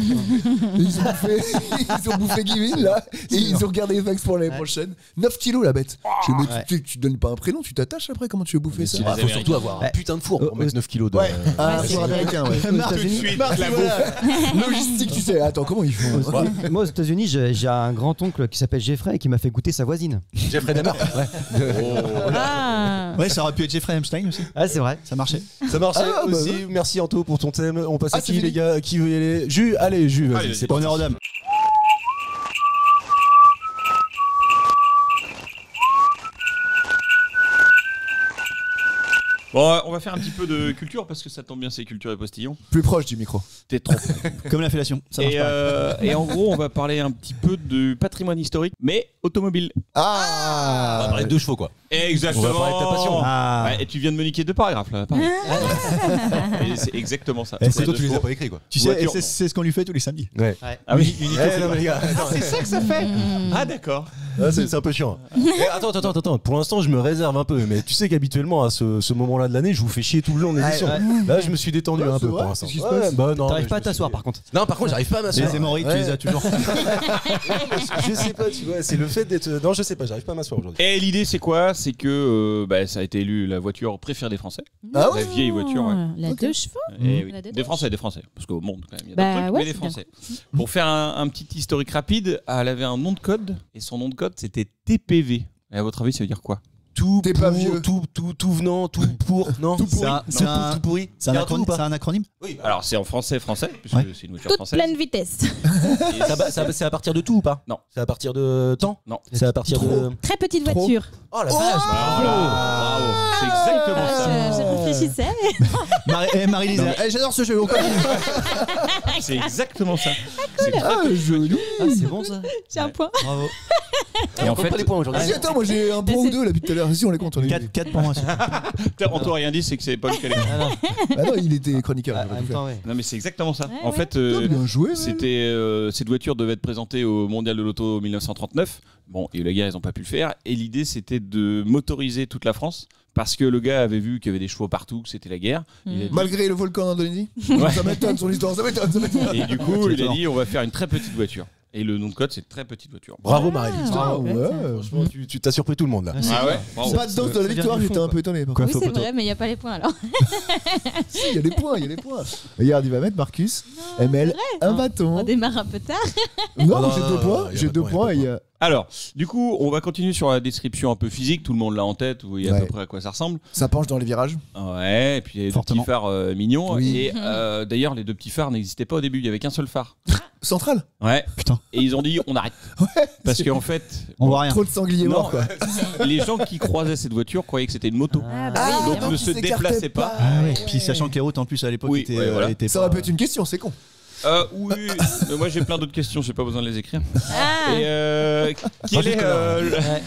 Ils ont bouffé Giving là et ils ont regardé Thanks pour l'année prochaine. 9 kilos la bête. Je me dis, Ouais. tu donnes pas un prénom, tu t'attaches après. Comment tu veux bouffer ça? Il faut surtout avoir un putain de four pour mettre 9 kilos de. Ouais, un c'est joueur vrai. américain, ouais. Aux États-Unis- Logistique, tu sais. Attends, comment ils font? Moi, aux États-Unis, j'ai un grand-oncle qui s'appelle Jeffrey et qui m'a fait goûter sa voisine. Jeffrey Dahmer. Ah. Ouais, ça aurait pu être Jeffrey Epstein aussi. Ah, c'est vrai. Ça marchait. Ça marchait Ah, bah aussi. ouais. Merci Anto pour ton thème. On passe à Ah, qui c'est les fini. gars? Qui veut y aller? Jus, allez, Jus, vas-y. Allez, C'est parti. Honneur aux dames. Bon, on va faire un petit peu de culture parce que ça tombe bien, c'est culture et postillon. Plus proche du micro. T'es trop. Comme la fellation. Ça marche pas. Et en gros, on va parler un petit peu de patrimoine historique, mais automobile. On va parler de 2 chevaux, quoi. Exactement. On va parler de ta passion. Ah. Ouais, et tu viens de me niquer 2 paragraphes là. pareil. Et c'est exactement ça. Et C'est toi, tu les as chevaux. pas écrits, quoi. Tu sais, et voiture, c'est ce qu'on lui fait tous les samedis. Ouais. Ah oui. Eh, non, mais les gars, attends, C'est ça que ça fait. Ah d'accord. c'est un peu chiant. Attends. Pour l'instant, je me réserve un peu. Mais tu sais qu'habituellement, à ce moment-là de l'année, je vous fais chier tout le long de l'émission. Ouais. Là, je me suis détendu Ouais, un c'est peu vrai. pour l'instant. Qu'est-ce qui se passe bah, non, mais T'arrives je pas à me t'asseoir suis- par contre. Non, par contre, j'arrive pas à m'asseoir. Les hémorroïdes, tu Ouais. les as toujours. Je sais pas, tu vois, c'est le fait d'être. Non, je sais pas, j'arrive pas à m'asseoir aujourd'hui. Et l'idée c'est quoi? C'est que ça a été élu la voiture préférée des Français. Ah La vieille voiture, ouais. La 2 chevaux. Et oui. La D2. Des Français. Parce qu'au monde, quand même, il y a Bah d'autres trucs, ouais, mais des c'est bien. Français. Pour faire un petit historique rapide, elle avait un nom de code, et son nom de code, c'était TPV. Et à votre avis, ça veut dire quoi? Tout T'es pas pour, vieux. tout venant, tout pour. Non, Tout pourri. tout pourri. C'est un Il y a un tout ou acronyme. pas C'est un acronyme. Oui, Alors, c'est en français, puisque Ouais. c'est une voiture Toute française. pleine vitesse. Et c'est à partir de tout ou pas? Non. C'est à partir de temps? Non. C'est à partir de. Très petite Trop. voiture. Oh la Oh vache! Bravo. C'est exactement ça. Je réfléchissais. Marie-Lisa. J'adore ce jeu. On continue. C'est exactement ça. Ah, joli. Ah, c'est bon ça. J'ai un point. Bravo. Et en On compte fait, pas les points aujourd'hui. Vas-y, attends, moi j'ai un point ou 2 là depuis tout à l'heure. Si on les compte, on les compte. 4 pour moi. on t'a rien dit, c'est que c'est pas le cas. Ah, non. Ah non, il était chroniqueur. Ah, j'aurais en dû même faire. temps, ouais. Non, mais c'est exactement ça. Ouais, En ouais. fait, Bien joué. c'était cette voiture devait être présentée au Mondial de l'Auto 1939. Bon, et les gars, ils n'ont pas pu le faire. Et l'idée, c'était de motoriser toute la France parce que le gars avait vu qu'il y avait des chevaux partout, que c'était la guerre. Il a dit- Malgré le volcan d'Indonésie. Ouais. Ça m'étonne son histoire, ça m'étonne. Et du coup, il a dit, on va faire une très petite voiture. Et le nom de code, c'est très petite voiture. Bravo Marie-Lise. Ah ouais. Franchement, tu t'as surpris tout le monde là. Ah ouais. Bravo. Pas de danse de la Ça vient victoire, du j'étais fond, un peu étonné. par Quoi, Oui, faux c'est poteau. vrai, mais il n'y a pas les points alors. Si, il y a des points, il y a des points. Regarde, il va mettre Marcus, ML, un On bâton. démarre un peu tard. Non, Non, j'ai non, 2 non, points. il y a J'ai pas de 2 points, points. il y Et a pas Alors, du coup, on va continuer sur la description un peu physique. Tout le monde l'a en tête, vous voyez à Ouais. peu près à quoi ça ressemble. ça penche dans les virages. Ouais, et puis il y a des Fortement. petits phares mignons. Oui. Et d'ailleurs, les 2 petits phares n'existaient pas au début, il y avait qu'un seul phare. Central. Ouais. Putain. Et ils ont dit, on arrête. Parce qu'en fait, On voit rien. Trop de sangliers Non. morts, quoi. les gens qui croisaient cette voiture croyaient que c'était une moto. Ah, Ah, oui, Donc évidemment. ne qui se s'écartait déplaçaient pas. Ah ouais. Puis sachant que les routes en plus à l'époque Oui, étaient, ouais, voilà. étaient Ça pas- aurait pu être une question, c'est con. Oui, mais moi j'ai plein d'autres questions, j'ai pas besoin de les écrire. Ah. Et quelle est Ouais.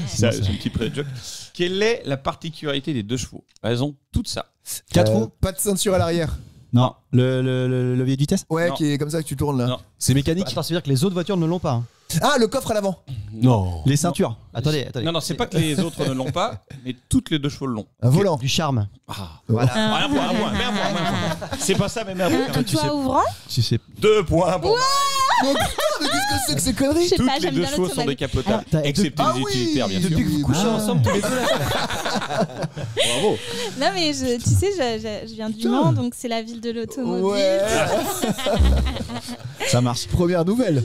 ça, c'est un petit pré-joke. Quelle est la particularité des 2 chevaux? Elles ont toutes ça. 4 roues. Pas de ceinture à l'arrière. Non. Le levier de vitesse. Ouais, Non. qui est comme ça que tu tournes là. Non. C'est mécanique? Attends, ça veut dire que les autres voitures ne l'ont pas. Hein. Ah, le coffre à l'avant. Non. Les ceintures. Attendez. Non, c'est pas que les autres ne l'ont pas, mais toutes les 2 chevaux l'ont. Un volant. Du charme. Voilà. Un point. Mets un point. C'est pas ça, mais mets un point. Un toit ouvrant. Si c'est 2 points pour moi. Mais qu'est-ce que c'est que ces Je conneries? sais Toutes pas, les j'aime 2 bien chevaux sont l'automobile. décapotables, Ah, excepté Ah les oui. utilitaires, bien sûr. Depuis que vous couchez ensemble tous les deux là. Bravo. Non, mais tu sais, je viens du Mans, donc c'est la ville de l'automobile. Ouais. ça marche. Première nouvelle.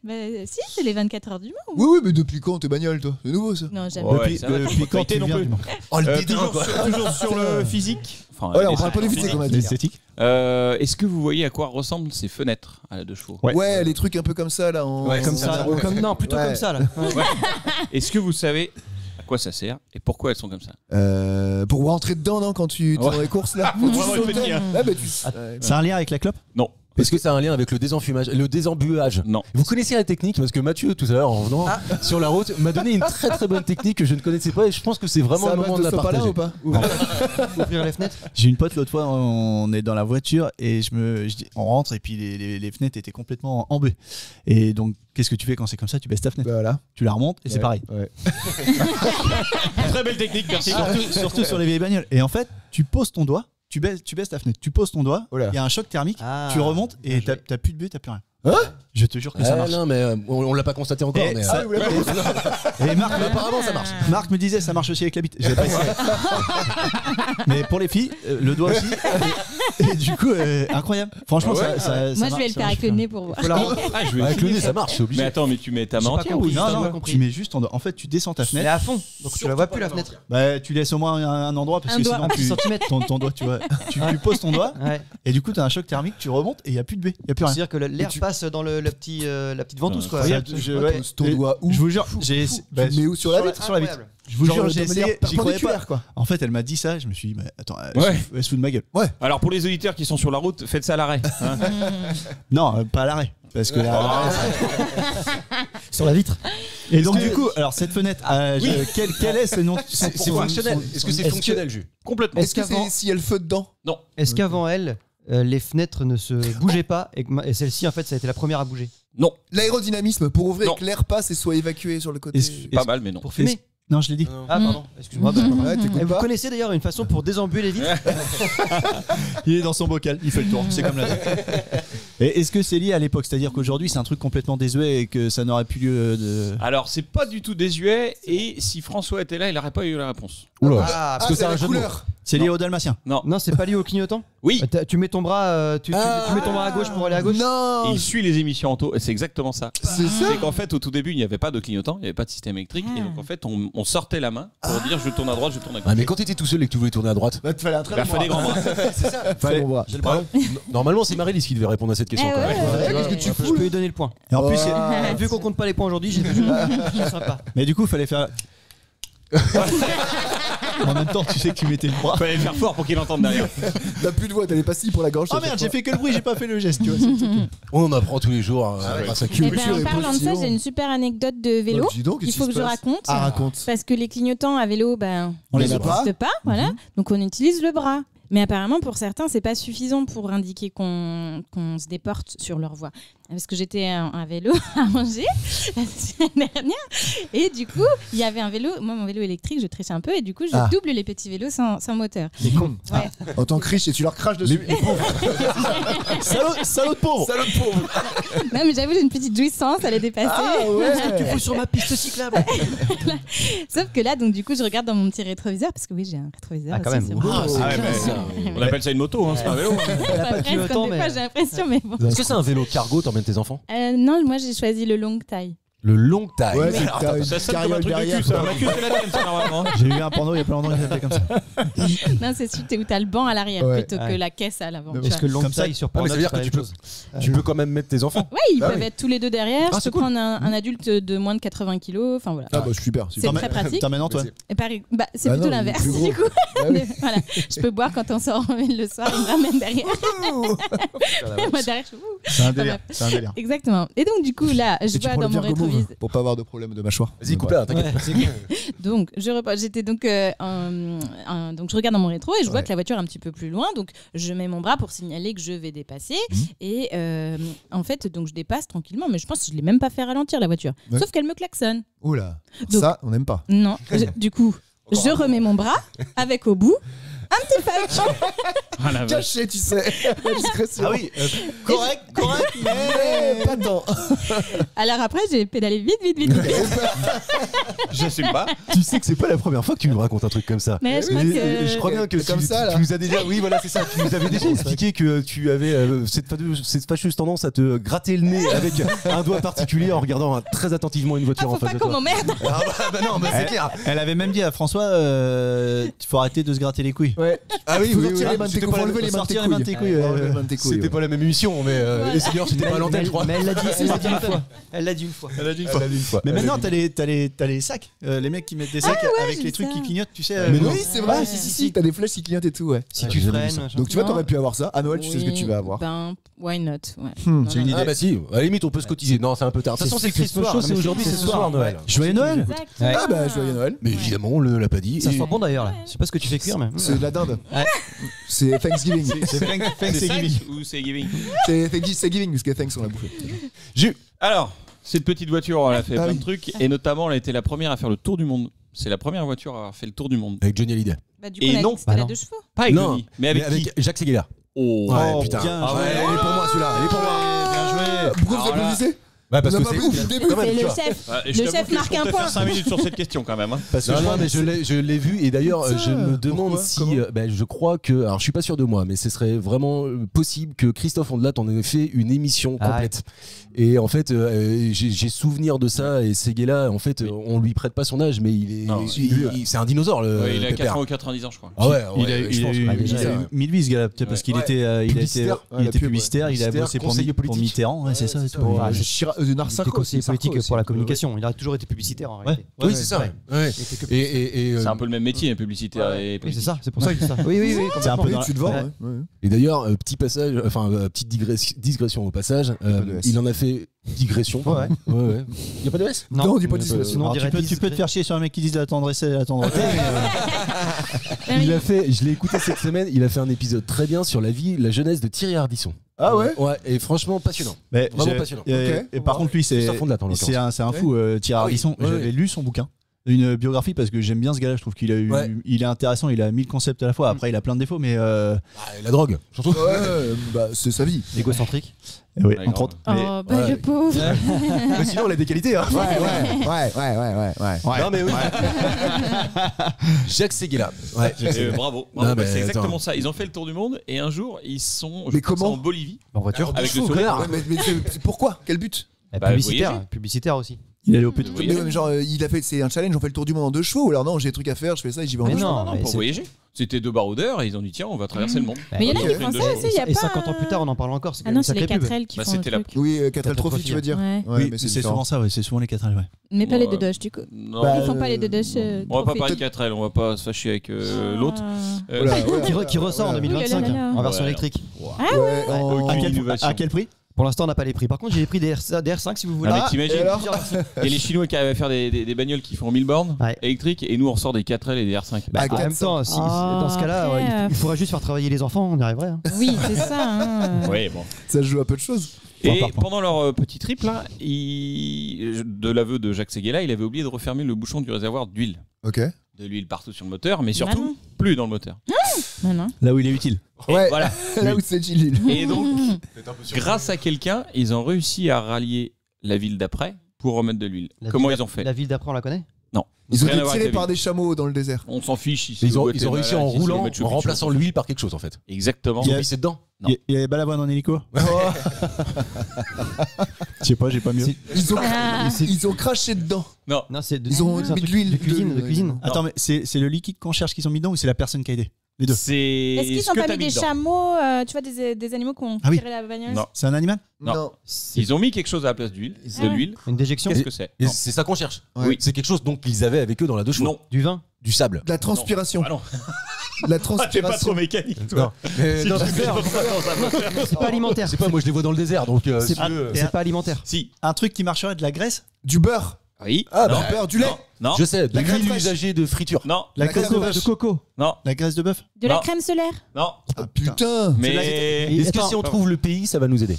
Bah, si, c'est les 24 heures du Mans. Oui, oui, mais depuis quand t'es bagnole, toi? C'est nouveau ça. Non, j'aime Ouais, Depuis ça va, depuis t'as quand été tu non viens plus. du Mans? Oh, le dédain, toujours, quoi. toujours sur le physique. Enfin, Ouais, on les- parle pas des physiques, on a dit. L'esthétique. Est-ce que vous voyez à quoi ressemblent ces fenêtres à la 2 chevaux? Ouais. Ouais, les trucs un peu comme ça là. Ouais, Comme ça. Ouais. Non, plutôt Ouais. comme ça là. Est-ce que vous savez à quoi ça sert et pourquoi elles sont comme ça? Pour rentrer dedans, non, quand tu es Ouais. dans les courses là. Faut Tu vraiment être sautais. petit, hein. Ouais, mais tu. C'est un lien avec la clope? Non. Est-ce que ça a un lien avec le désenfumage, le désembuage? Non. Vous connaissez la technique parce que Mathieu tout à l'heure en venant sur la route m'a donné une très très bonne technique que je ne connaissais pas et je pense que c'est vraiment Ça le moment de la sopalin partager. ou pas Ouvrir les fenêtres. J'ai une pote l'autre fois, on est dans la voiture et on rentre et puis les fenêtres étaient complètement en B. Et donc, qu'est-ce que tu fais quand c'est comme ça? Tu baisses ta fenêtre. Voilà. Tu la remontes et c'est pareil. Ouais. Très belle technique, merci. Surtout sur les vieilles bagnoles. Et en fait, tu poses ton doigt, tu baisses ta fenêtre, tu poses ton doigt, Oh là. il y a un choc thermique, Ah, tu remontes et bien t'as plus de buée, t'as plus rien. Hein? Je te jure que ça marche. Non mais on l'a pas constaté encore. Et Mais, ça- Et Marc, apparemment ça marche. Marc me disait ça marche aussi avec la bite. J'avais pas essayé. Mais pour les filles, le doigt aussi. Et du coup, incroyable. Franchement, ça Moi, je vais le faire avec le nez pour voir. Ah, je vais Avec le nez ça marche, c'est obligé. Mais attends, mais tu mets ta main J'ai pas entière ou compris. juste Non, un non, doigt compris. tu mets juste ton doigt. En fait, tu descends ta Mais fenêtre. à fond, donc tu la vois plus la fenêtre. Bah, tu laisses au moins un endroit parce Un que doigt. sinon Un petit centimètre. ton doigt, tu vois. Tu poses ton doigt Ouais. et du coup, t'as un choc thermique, tu remontes et il y a plus de baie, il y a plus rien. C'est-à-dire que l'air passe dans la petite ventouse quoi. Ouais, Ok. je- Ton et- doigt où? Je vous jure, j'ai Tu le mets où sur la vitre? sur la vitre. Incroyable. Je vous Genre jure, de j'ai manière essayé, j'y croyais pas. perpendiculaire, quoi. En fait, elle m'a dit ça, je me suis dit, mais attends, Ouais. elle se fout de ma gueule. Alors pour les auditeurs qui sont sur la route, faites ça à l'arrêt. hein. Non, pas à l'arrêt. Parce que là, Sur la vitre. et donc du coup, alors cette fenêtre, quel est ce nom? C'est fonctionnel. Est-ce que c'est est-ce fonctionnel, Jus? Complètement. Est-ce que c'est s'il y a le feu dedans? Non. Est-ce qu'avant elle, les fenêtres ne se bougeaient pas et celle-ci en fait ça a été la première à bouger? Non. L'aérodynamisme pour ouvrir Non. et que l'air passe et soit évacué sur le côté. Pas mal, mais non. Pour fumer? Non, je l'ai dit. Ah pardon, excuse-moi. bah, Ouais, t'écoutes Et vous pas. connaissez d'ailleurs une façon pour désembuer les vitres? Il est dans son bocal, il fait le tour, c'est comme là. Et est-ce que c'est lié à l'époque? C'est-à-dire qu'aujourd'hui, c'est un truc complètement désuet et que ça n'aurait plus lieu de. Alors c'est pas du tout désuet et si François était là, il aurait pas eu la réponse. Oula. Ah, Ah, c'est la couleur. C'est lié au dalmatien. Non. non, c'est pas lié au clignotant? Oui. Tu mets ton bras, tu mets ton bras à gauche pour aller à gauche? Non. Il suit les émissions auto et c'est exactement ça. C'est ça. C'est qu'en fait au tout début il n'y avait pas de clignotant, il n'y avait pas de système électrique et donc en fait on sortait la main pour dire je tourne à droite, je tourne à Ah gauche. mais quand t'étais tout seul et que tu voulais tourner à droite, Bah, tu fallait un très Bah, faut des grands bras. Fallait. J'ai le bras. normalement c'est Marélis qui devait répondre à cette question Eh quand ouais, même. ouais, Qu'est-ce que tu fous? Je peux lui donner le point. Et en plus, Vu qu'on compte pas les points aujourd'hui, je serai pas. mais du coup, il fallait faire. En même temps, tu sais que tu mettais le bras. Fallait le faire fort pour qu'il entende derrière. T'as plus de voix, t'avais pas si pour la gorge. Oh ça fait merde, quoi. j'ai fait que le bruit, j'ai pas fait le geste, tu vois. On en apprend tous les jours hein, grâce à Eh Q. ben, en parlant de ça, j'ai une super anecdote de vélo Dis donc, qu'il qu'est-ce faut qui que se je passe? raconte. Ah, raconte. Parce que les clignotants à vélo, ben, On les a a pas. n'existent pas, voilà. Donc on utilise le bras. Mais apparemment, pour certains, c'est pas suffisant pour indiquer qu'on se déporte sur leur voie. Parce que j'étais à vélo à Angers la semaine dernière, et du coup, il y avait un vélo. Moi, mon vélo électrique, je triche un peu, et du coup, je double les petits vélos sans moteur. Les cons. Ouais. En tant que riche et tu leur craches dessus. Salaud de pauvre. Salaud de pauvre. Non, mais j'avoue, j'ai une petite jouissance à les dépasser. Ah ouais. Tu fous sur ma piste cyclable. Sauf que là, donc du coup, je regarde dans mon petit rétroviseur, parce que oui, j'ai un rétroviseur. Ah, quand aussi même. sur moi. Ah ouais, mais on appelle ça une moto, hein, c'est pas un vélo. Elle a pas de Presque, clignotant, des mais. fois, j'ai l'impression, mais bon. Est-ce que c'est un vélo cargo, t'emmènes tes enfants? Non, moi, j'ai choisi le long taille. Le long taille. Ouais, c'est que t'as une Ça sonne comme un carriole truc de derrière. cul, ça. Ma queue, c'est la tienne, ça, normalement. J'ai eu un porno il y a pas longtemps qui s'appelait comme ça. Non, c'est celui où t'as le banc à l'arrière Ouais. plutôt que la caisse à l'avant. tu Est-ce vois. que le long Comme ça, taille sur Ah, mais ça veut dire Pornhub, que c'est la même chose? tu peux quand même mettre tes enfants. Ouais, ils Ah peuvent oui. être tous les deux derrière. Ah, Je c'est peux cool. prendre un adulte de moins de 80 kilos. Enfin voilà. Ah bah super. C'est super. très pratique. T'emmènes Antoine. Et pareil, bah, c'est Bah plutôt non, il est l'inverse plus gros. du coup. Ah oui. Voilà. Je peux boire quand on sort le soir, il me ramène derrière. Moi derrière, je fais ouh. C'est un délire. Enfin, C'est un délire. Exactement. Et donc du coup là, je Et tu vois prends dans le mon Virgo Move rétroviseur. pour pas avoir de problème de mâchoire. Vas-y, coupe-la, t'inquiète. Donc j'étais donc donc je regarde dans mon rétro et je vois Ouais. que la voiture est un petit peu plus loin, donc je mets mon bras pour signaler que je vais dépasser et en fait donc je dépasse tranquillement, mais je pense que je l'ai même pas fait ralentir la voiture, Ouais. sauf qu'elle me klaxonne. Oula. Donc- Ça, on n'aime pas. Non, du coup je remets mon bras avec au bout un petit fuck. Ah la vache. Caché, tu sais. La discrétion. Ah oui, correct, Mais pas tant. Alors après j'ai pédalé vite. J'assume pas. Tu sais que c'est pas la première fois que tu nous racontes un truc comme ça. Mais je crois Et que je crois bien que comme ça, là. tu nous as déjà, oui voilà c'est ça, tu nous avais déjà expliqué que tu avais cette fâcheuse tendance à te gratter le nez avec un doigt particulier en regardant très attentivement une voiture faut en face pas de qu'on toi. m'emmerde. Ah bah non, bah c'est clair. Elle avait même dit à François, il faut arrêter de se gratter les couilles. Ouais. Ah oui, Faut oui, sortir oui, les mains de tes c'était couilles. pas Faut la- enlever les mains de tes sortir les mains de tes couilles. couilles, Enlever les mains de tes couilles. C'était pas la même émission, mais et c'est d'ailleurs c'était pas à l'antenne, je crois. Mais elle l'a dit une fois. Elle l'a dit une fois. Elle a dit une fois. Mais maintenant, t'as les sacs. Les mecs qui mettent des sacs avec j'ai les trucs ça. qui clignotent, tu sais. Mais non. Oui, c'est vrai. Ah, Si, t'as des flèches qui clignotent et tout, ouais. Si Ah, tu j'ai jamais vu freines. ça. machin. Donc tu vois, Non. t'aurais pu avoir ça. À Noël, tu sais ce que tu vas avoir. Ben, why not, ouais. C'est une Ah idée. bah si, à la limite on peut se cotiser. Non, c'est un peu tard. De toute façon, c'est le Christmas show, c'est aujourd'hui, c'est ce soir Noël. Joyeux Noël. Exactement. Ah bah, joyeux Noël. Mais évidemment, on ne l'a pas dit. Ça Et- sent bon d'ailleurs là. Je sais pas ce que tu fais cuire, mais. C'est de la dinde. Ouais. C'est Thanksgiving. C'est Thanksgiving. Ou c'est giving. C'est Thanksgiving parce que Thanks on l'a bouffé. Alors, cette petite voiture, elle a fait Ah plein oui. de trucs. Et notamment, elle a été la première à faire le tour du monde. C'est la première voiture à avoir fait le tour du monde. Avec Johnny Hallyday. Bah, du coup, Et on a non, dit que c'était bah la non. 2 chevaux. Pas avec Non, Johnny, mais avec qui Jacques Seguela. Oh, Ouais, putain. bien Ah joué. ouais, elle est pour moi celui-là. Elle est pour moi. Bien joué. Pourquoi vous Alors là- applaudissez Bah parce On que n'a pas c'est vu depuis le début. quand même, C'est tu le vois. chef. Et Le je t'avoue chef que marque je comptais un point. faire 5 minutes sur cette question quand même. Hein. Parce que Non, je non, crois- mais je l'ai vu et d'ailleurs Ça, je me demande pourquoi si Comment je crois que alors je suis pas sûr de moi mais ce serait vraiment possible que Christophe Ondelat en ait fait une émission Ah complète et en fait j'ai souvenir de ça et Seguela en fait on lui prête pas son âge mais il est Non, c'est un dinosaure le Ouais, il a pépère. 80 ou 90 ans, je crois. Ah ouais, Il a je pense. eu Ah, déjà, il a eu ouais. 1000 vies ce gars-là, peut-être parce qu'il Ouais. était il Publicitaire. Ouais, la était pub, publicitaire, il a Publicitaire, bossé conseiller pour politique. Mitterrand, ouais, c'est ça. c'est tout. Pour Ouais. Narciso. Il était conseiller politique pour la communication. Il a toujours été publicitaire en réalité. Oui c'est ça. Ouais. Il était que- Et C'est un peu le même métier, publicitaire et Oui, c'est politique. ça, c'est pour ça que je dis ça. Oui, oui, oui. C'est un peu complètement. dans- Tu te vends, Ouais. ouais. Et d'ailleurs, petit passage, enfin petite digression au passage, pas de S. il en a fait digression. Ouais. Ouais. Il y a pas de S. Non, on dit pas il y a de pas- Sinon, on Alors, dirait tu peux te faire chier sur un mec qui dit de la tendresse et la tendreté. Il a fait, je l'ai écouté cette semaine, il a fait un épisode très bien sur la vie, la jeunesse de Thierry Ardisson. Ah ouais. Ouais, et franchement passionnant. Mais Vraiment j'ai- passionnant. Et par contre, lui, c'est Christophe Ondelat, en l'occurrence. c'est un fou, Thierry Ah oui, Ardisson. ouais, J'avais ouais. lu son bouquin. Une biographie parce que j'aime bien ce gars-là, je trouve qu'il a eu, Ouais. il est intéressant, il a 1000 concepts à la fois. Après, il a plein de défauts, mais Ah, et la drogue, surtout. Ouais, bah c'est sa vie. Égocentrique. oui, Ouais, entre grave. autres. Oh, Mais- bah ouais. le pauvre. Mais sinon, il a des qualités. Hein. Ouais. Non, mais oui. Jacques Seguela. Ouais. Bravo. Non, Bah, mais c'est exactement attends. ça. Ils ont fait le tour du monde et un jour, ils sont Mais crois que c'est comment en Bolivie En voiture. avec le Chevaux, sourire. connard. Ouais, mais c'est pourquoi? Quel but? Bah, Publicitaire. voyager. Publicitaire aussi. Il allait au petit. Oui. Mais genre il a fait c'est un challenge, on fait le tour du monde en 2 chevaux ou alors non, j'ai des trucs à faire, je fais ça et j'y vais en Mais 2 chevaux. non, Non, mais pour c'est- voyager. C'était 2 baroudeurs et ils ont dit tiens, on va traverser le monde. Mais il y en a Ok. qui font ça aussi, il y a pas. Et 50 ans plus tard, on en parle encore. C'est quand Ah même non, une c'est les sacrée pub. 4L qui Bah, font le c'était la- truc. Oui, 4L Quatre Trophy, tu veux dire? Ouais. Ouais, Oui, mais c'est différent. souvent ça, ouais, c'est souvent les 4 ouais. Mais pas les Ouais. Dodoche, du coup. Non, Bah, Ils font pas les Dodoche. on va pas parler de 4L, on va pas se fâcher avec l'autre. Voilà, ouais. Qui ressort en 2025 Ouh là là là. en version Ouais. électrique. Ouais, en- À quel, innovation. à quel prix Pour l'instant, on n'a pas les prix. Par contre, j'ai les prix des R5 si vous voulez. Ah, mais et t'imagines alors Et les Chinois qui arrivent à faire des bagnoles qui font 1000 bornes Ouais. électriques et nous on ressort des 4L et des R5. Bah, À en même 400. temps, si, Oh, dans ce cas-là, après, il faudrait juste faire travailler les enfants, on y arriverait. hein. Oui, c'est ça. hein. Oui, bon. Ça se joue à peu de choses. Et par point. pendant leur petit trip là, de l'aveu de Jacques Seguela, il avait oublié de refermer le bouchon du réservoir d'huile. Ok. De l'huile partout sur le moteur, mais Bah surtout non. plus dans le moteur. Non, non. Là où il est utile. Et Ouais. voilà. Là où c'est Gilles. Et donc, grâce à quelqu'un, ils ont réussi à rallier la ville d'après pour remettre de l'huile. La Comment ville ils ont fait La ville d'après, on la connaît Non. Ils ont Rien à été voir avec tirés la par ville. des chameaux dans le désert. On s'en fiche ici. Ils ont au réussi en Guatemala, ici, au roulant, Machu en Picchu, remplaçant on s'en l'huile par quelque chose en fait. fiche. Exactement. Ils ont pissé dedans. Il y a Balavoine en hélico. Je sais pas, j'ai pas mieux. Ils ont craché dedans. Non. Non, c'est Ils ont c'est un mis de truc l'huile. de cuisine. De cuisine. Attends, mais c'est le liquide qu'on cherche qu'ils ont mis dedans ou c'est la personne qui a aidé? Les deux. C'est. Est-ce qu'ils ce n'ont que pas t'as mis des dedans. chameaux, tu vois, des animaux qui ont Ah oui. tiré la bagnole Non. C'est un animal? Non. Ils ont mis quelque chose à la place d'huile. Ah. De l'huile. Une déjection. Qu'est-ce que c'est Et Non. c'est ça qu'on cherche. Ouais. Oui. C'est quelque chose donc qu'ils avaient avec eux dans la deux chevaux. Non. Du vin. Du sable. De la transpiration. Ah non. De la transpiration. mécanique, Non. Mais non, C'est pas alimentaire. je sais pas, moi je les vois dans le désert donc. C'est si tu veux, c'est pas alimentaire. Si. Un truc qui marcherait de la graisse? Du beurre. Oui. Ah, non. bah, Du beurre, du lait. Non. Je sais, de La crème l'huile fraîche. usagée de friture. Non. La La graisse crème de de bœuf. De coco. Non. La graisse de bœuf? De la Non. crème solaire Non. Ah putain. Mais Est-ce que Attends, si on trouve le pays, ça va nous aider?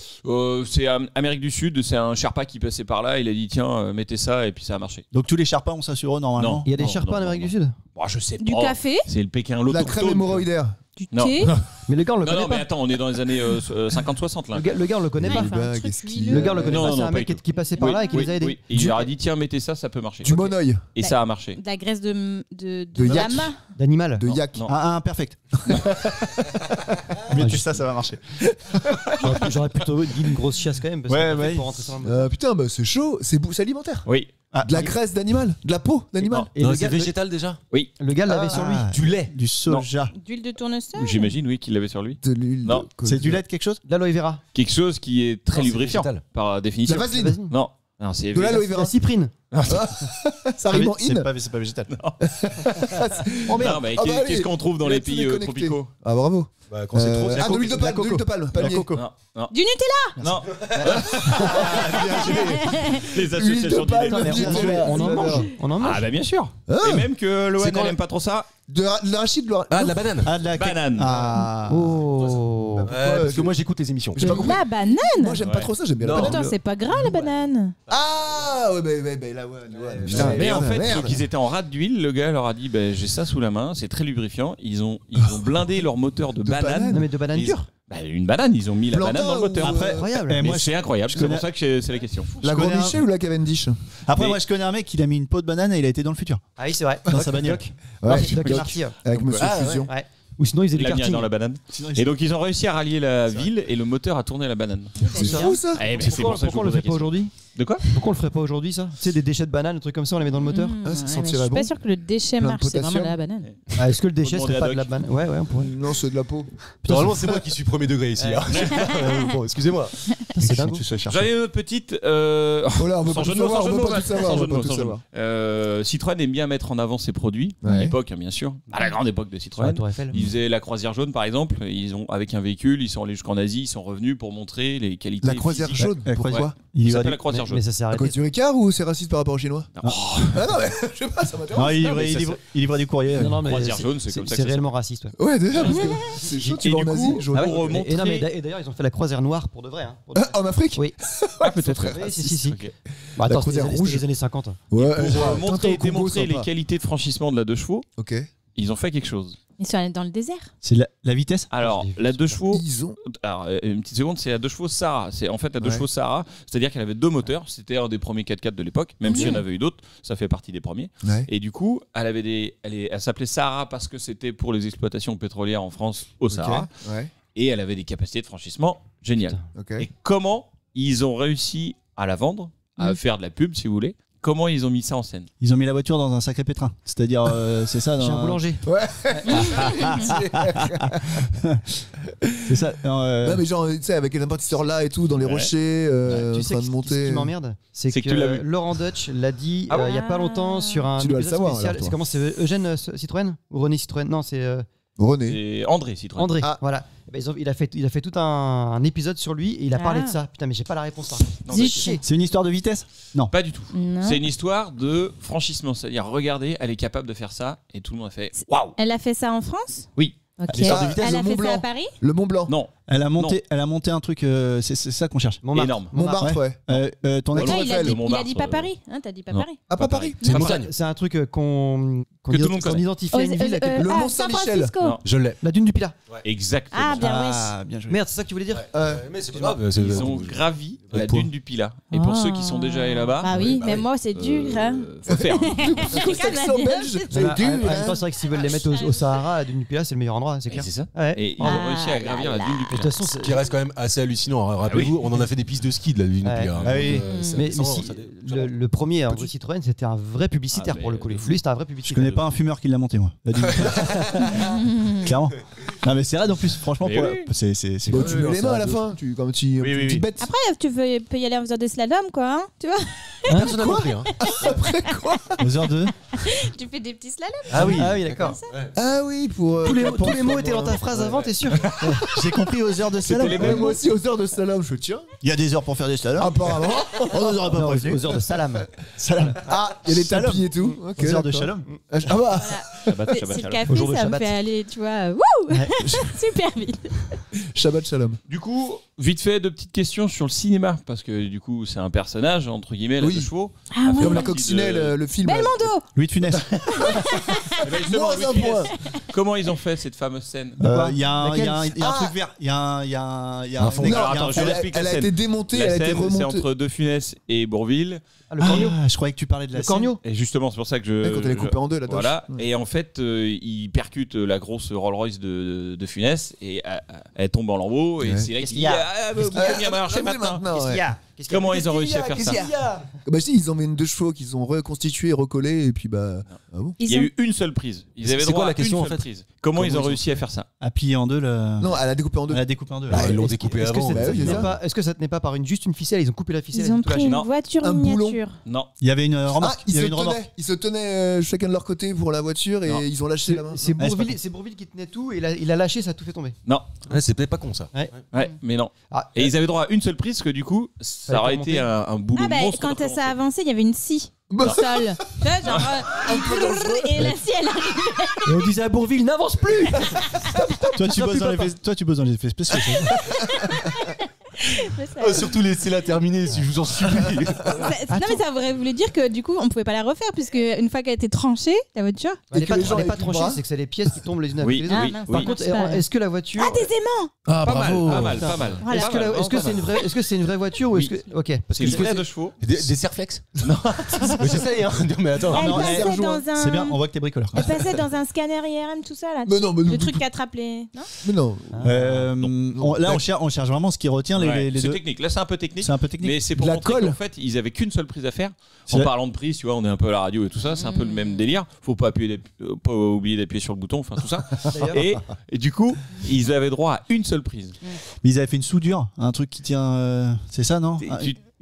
c'est Amérique du Sud. C'est un Sherpa qui passait par là. Il a dit tiens, mettez ça et puis ça a marché. Donc tous les Sherpas ont ça sur eux normalement? Non. Il y a des Non, Sherpas non, en Amérique non, du Sud. Bon, je sais Du pas. café C'est le Pékin La l'autochtone. crème hémorroïdaire. Du Non. thé Mais le gars, on le Non, connaît non, mais pas. attends, on est dans les années 50-60 là. Le gars, on le connaît Ouais, pas. enfin, un Bague, truc est-ce huileux. qu'il- Le gars, on le connaît Non, pas. non, C'est non, un pas mec du tout. qui passait par là et qui Oui, les a aidés. oui. Et il leur a dit tiens, mettez ça, ça peut marcher. Du monoeil. Et ça a marché. De la graisse de De yak. lama. D'animal. De Non, yak. non. Un perfect. Mettez ça, ça va marcher. J'aurais plutôt dit une grosse chiasse quand même. Parce Ouais, que ouais. pour rentrer sur la mode. Putain, bah c'est chaud. C'est alimentaire. Oui. De la graisse d'animal? De la peau d'animal? Et Non, le c'est gars, végétal déjà. Oui, le gars l'avait sur lui. Du lait. Du soja. D'huile de tournesol. j'imagine, oui, qu'il l'avait sur lui. De l'huile Non, de colza. C'est du lait de quelque chose? De l'aloe vera. Quelque chose qui est très Non, c'est lubrifiant, végétal. par De définition. la vaseline. Non, non, c'est De l'aloe vera. La cyprine. Ça rime en C'est in. pas végétal. Oh merde. Non, mais Ah bah allez. qu'est-ce qu'on trouve dans Il a les tout pays déconnecté. tropicaux? Ah bravo. Bah, quand c'est trop, c'est Ah, de l'huile de palme, palmier. Non, non. Du Nutella. Non. Les Huile associations de palme. d'idées. Attends, mais on en mange. On en mange. Ah bah bien sûr. Ah. Et même que Loan C'est quand elle même- aime pas trop ça. De l'arachide, de la... Ah, de la banane. Ah, de la Banane. Ah. Oh. Parce que moi j'écoute les émissions. J'ai pas compris. La banane. Moi j'aime pas Ouais. trop ça, j'aime bien la Non. banane. Attends, c'est pas gras la banane. Ah ouais, là, ouais. Putain, Et merde, en fait, merde. donc, ils étaient en rade d'huile. Le gars leur a dit bah, j'ai ça sous la main, c'est très lubrifiant. Ils ont blindé leur moteur de banane. banane. Non mais de banane Ils- dure. Bah, une banane, ils ont mis la Plantain banane dans le moteur. ou- Après, Incroyable. mais moi, c'est incroyable. C'est connais- pour ça que c'est la question. La Je connais Grand Michel ou la Cavendish? Après, Mais- moi, je connais un mec, il a mis une peau de banane et il a été dans le futur. Ah oui, c'est vrai. Dans sa bagnole. Ouais, Doc Doc, Marty, ouais. avec Monsieur Ah, ouais. Fusion. Ouais. Ou sinon ils faisaient du La mienne karting. dans la banane. Sinon, Et donc ils ont réussi à rallier la ville et le moteur a tourné la banane. C'est fou ça. Eh ben, c'est pour ça que je Pourquoi on le vous pose la fait pas question. aujourd'hui? De quoi? Pourquoi on le ferait pas aujourd'hui ça? Tu sais, des déchets de banane, des trucs comme ça, on les met dans le moteur. Ah, ça Ouais, mais sentirait je suis bon. pas sûr que le déchet Plein de marche, c'est vraiment de potassium. la banane. Ah, est-ce que le déchet demander serait à pas de la Doc. banane? Ouais, on pourrait. Non, c'est de la peau. Normalement, c'est moi qui suis premier degré ici. hein. Bon, excusez-moi. C'est dingue. J'en ai une autre petite. Oh là, on veut Sans pas jeu tout de mots, savoir, sans on jeu veut de pas mots, tout savoir, sans on jeu veut de pas mots, tout sans jeu de savoir. mots. Citroën aime bien mettre en avant ses produits. À Ouais. l'époque, hein, bien sûr. À la grande époque de Sur la Citroën. Tour Eiffel. Ils faisaient la croisière jaune, par exemple. Ils ont, avec un véhicule, ils sont allés jusqu'en Asie, ils sont revenus pour montrer les qualités. La croisière physiques. jaune, la pourquoi? croisière- Il Ça va s'appelle la croisière jaune. Mais ça s'est À cause arrêté. du Ricard ou c'est raciste par rapport aux Chinois? Ah non, mais je sais pas, ça Non, m'intéresse. il Non, mais livrait- ça, il livrait du courrier. Non, non, mais Croisière jaune, c'est comme ça que c'est ça réellement raciste. Ouais. Ouais, déjà, parce que c'est chaud, tu Et vas en du Asie, coup, jaune. Ah ouais, pour et non, mais montrer- et d'ailleurs, ils ont fait la croisière noire pour de vrai. Hein, pour de- En Afrique? Oui. Ah, peut-être. Oui, si. Ok. Bah, attends, croisière c'était rouge. les années 50. Ouais, Pour Tintin montrer, au Congo, démontrer les sympa. qualités de franchissement de la 2 chevaux, Ok. ils ont fait quelque chose. Ils sont allés dans le désert. C'est la vitesse. Alors, je l'ai vu, la c'est 2 pas- chevaux. Ils ont. Alors, une petite seconde, c'est la 2 chevaux Sahara. C'est en fait la 2 Ouais. chevaux Sahara, c'est-à-dire qu'elle avait 2 moteurs. C'était un des premiers 4x4 de l'époque, même s'il y en avait eu d'autres. Ça fait partie des premiers. Ouais. Et du coup, elle s'appelait Sahara parce que c'était pour les exploitations pétrolières en France au Sahara. Ok. Ouais. Et elle avait des capacités de franchissement géniales. Ok. Et comment ils ont réussi à la vendre, à faire de la pub, si vous voulez? Comment ils ont mis ça en scène? Ils ont mis la voiture dans un sacré pétrin. C'est-à-dire, c'est ça. J'ai un dans- boulanger. C'est ça. Non, mais genre, tu sais, avec les amortisseurs là et tout, dans les Ouais. rochers, Tu en sais train de ce monter. qui m'emmerde, c'est C'est que tu l'as vu. Laurent Deutsch l'a dit Ah bon il y a pas longtemps sur un Tu dois le épisode savoir, spécial. alors, toi. C'est comment c'est Eugène Citroën ou René Citroën? Non, c'est René. C'est André Citroën. André. Ah. Voilà. Eh ben, il a fait tout un épisode sur lui et il a parlé de ça. Putain, mais j'ai pas la réponse par contre. Non, mais- Zut. C'est une histoire de vitesse. Non. Pas du tout. Non. C'est une histoire de franchissement. C'est-à-dire, regardez, elle est capable de faire ça. Et tout le monde a fait waouh! Elle a fait ça en France? Oui. Ok. L'histoire de vitesse Elle de a Mont fait ça Blanc. à Paris? Le Mont Blanc. Non, Elle a monté un truc. C'est ça qu'on cherche. Montmartre. énorme. Montmartre, ouais. Ton La ex- Tour Ouais, il a Eiffel. dit, il a Montmartre, dit pas Paris. Hein, t'as dit pas non. Paris. Ah, pas Paris. C'est une Pas montagne. C'est un truc qu'on Que tout le monde qu'on connaît. identifie à une ville. à quelque- Le ah, Mont San Saint-Michel. Francisco. Non. Je l'ai. La dune du Pilat. Exactement. Ah, bien Ah, bien joué. Merde, c'est ça que tu voulais dire? Mais c'est pas grave. c'est- Ils ont gravi la Point. dune du Pilat. Et pour ceux qui sont déjà allés là-bas, Bah oui, bah mais oui. moi c'est dur. Hein. faut faire. Accent belge, En c'est dur. même temps, hein. c'est vrai que s'ils veulent les mettre au Sahara, la dune du Pilat, c'est le meilleur endroit, c'est Et clair. c'est ça. Ouais. Et ils Ah, ont réussi à gravir la dune du de Pilat. toute façon, Ce qui reste quand même assez hallucinant. Rappelez-vous, on en a fait des pistes de ski de la Lune. Ouais. Ah oui. mais si, le premier André Citroën, c'était un vrai publicitaire Ah, pour le mais coup. de Lui, c'était un vrai Je publicitaire. connais pas un fumeur qui l'a monté, moi. La dune. Clairement. Non, mais c'est vrai, en plus, franchement, Mais pour oui. c'est Bon, cool. tu mets les mains à la fin, comme tu Oui, oui, petite oui. bête. Après, peux y aller en faisant des slaloms, quoi. Hein, tu vois, Personne n'a compris. hein. Après quoi? Aux heures de. tu fais des petits slaloms. Ah oui, d'accord. Ah oui, pour. Tous les mots étaient dans ta phrase avant, t'es sûr? J'ai compris aux heures de slalom. Moi aussi aux heures de slalom, je tiens. Il y a des heures pour faire des slaloms. Apparemment. On nous aurait pas Non, prévenu. aux heures de salam. Salam. Ah, il y a des Slalom. tapis et tout. Ok, Aux heures de d'accord. shalom. Ah bah. Shabbat, C'est Shabbat, le Shabbat. café, Au jour de ça me Shabbat. fait aller, tu vois, wouh, super vite. Shabbat Shalom. Du coup, vite fait, 2 petites questions sur le cinéma. Parce que du coup, c'est un personnage, entre guillemets, la Oui. 2 chevaux. Ah ouais. Comme la partie coccinelle, de- le film. Belmondo. Louis de Funès. Eh ben, justement, Moins Louis un de Funès, point. comment ils ont fait cette fameuse scène? Il y a un Ah. truc vert. Il y a un fond. il y a Alors, un attends, fond. je l'explique la Elle a scène. été démontée, La elle a été scène, c'est remontée. entre De Funès et Bourvil. Ah, le corneau. Ah, je croyais que tu parlais de la Le scène. corneau. Et justement, c'est pour ça que je. Ouais, quand elle est coupée en deux, la doche. Voilà. Mm. Et en fait, il percute la grosse Rolls Royce de Funès et elle tombe en lambeaux. Et Ouais. c'est là Qu'est-ce qu'il qu'il y dit a ah, vous pouvez bien marcher maintenant. ouais. Comment ils ont réussi à faire ça? Bah si, ils emmènent 2 chevaux qu'ils ont reconstitués, recollés, et puis bah. Ah bon. Il y a eu une seule prise. Ils avaient C'est droit quoi la à question, une en seule fait? prise. Comment ils ont réussi à faire ça? À plier en deux le. Non, elle a découpé en 2. Elle a découpé en deux. Ah, ils l'ont Est-ce découpé que avant. ça Bah oui, tenait c'est ça. pas- Est-ce que ça tenait pas par juste une ficelle? Ils ont coupé la ficelle. Ils ont tout pris lâché. une Non. voiture Un boulon. miniature. Non. Il y avait une remarque. Il y avait une remarque. Ils se tenaient chacun de leur côté pour la voiture et Non. ils ont lâché la main. C'est Ouais, c'est Bourvil, c'est Bourvil qui tenait tout et il a lâché, ça a tout fait tomber. Non. Ouais, c'est peut-être pas con ça. Ouais, mais non. Ah, Et ils avaient droit à une seule prise, parce que du coup, ça Ça aurait a été été un boulot Ah bah monstre. quand de ça a avancé, il y avait une scie Bah. au sol. Tu vois, genre et la scie elle arrive. Et on disait à Bourvil, n'avance plus. Toi, tu bosses dans les effets spéciaux. Surtout laissez-la terminer, si je vous en supplie. Non mais ça voulait dire que du coup on pouvait pas la refaire puisque une fois qu'elle était tranchée, la voiture. Elle n'est que pas, les gens elle est pas avec le tranchée, bras. c'est que c'est les pièces qui tombent les unes Oui, avec les autres. oui, mince, oui. Par contre, marche pas. est-ce que la voiture. Ah des aimants. Ah, Pas mal, bravo. pas mal, pas mal. Voilà. Est-ce que c'est une vraie, est-ce que c'est une vraie voiture ou est-ce que. Ok. Parce C'est que une vraie de chevaux. Des Serflex Non. J'essaye, hein. Mais attends. Elle non, passait dans un. C'est bien, on voit que t'es bricoleur. Elle passait dans un scanner IRM tout ça là. Mais non, mais non. Le truc qui attrape les. Non. Mais non. Là, on cherche vraiment ce qui retient les C'est deux. technique. Là, c'est un peu technique. C'est un peu technique. Mais c'est pour La montrer colle. qu'en fait, ils avaient qu'une seule prise à faire. C'est En la- parlant de prise, tu vois, on est un peu à la radio et tout ça, c'est un peu le même délire. Faut pas pas oublier d'appuyer sur le bouton, enfin tout ça. et du coup, ils avaient droit à une seule prise. Mais ils avaient fait une soudure, un truc qui tient. C'est ça, non?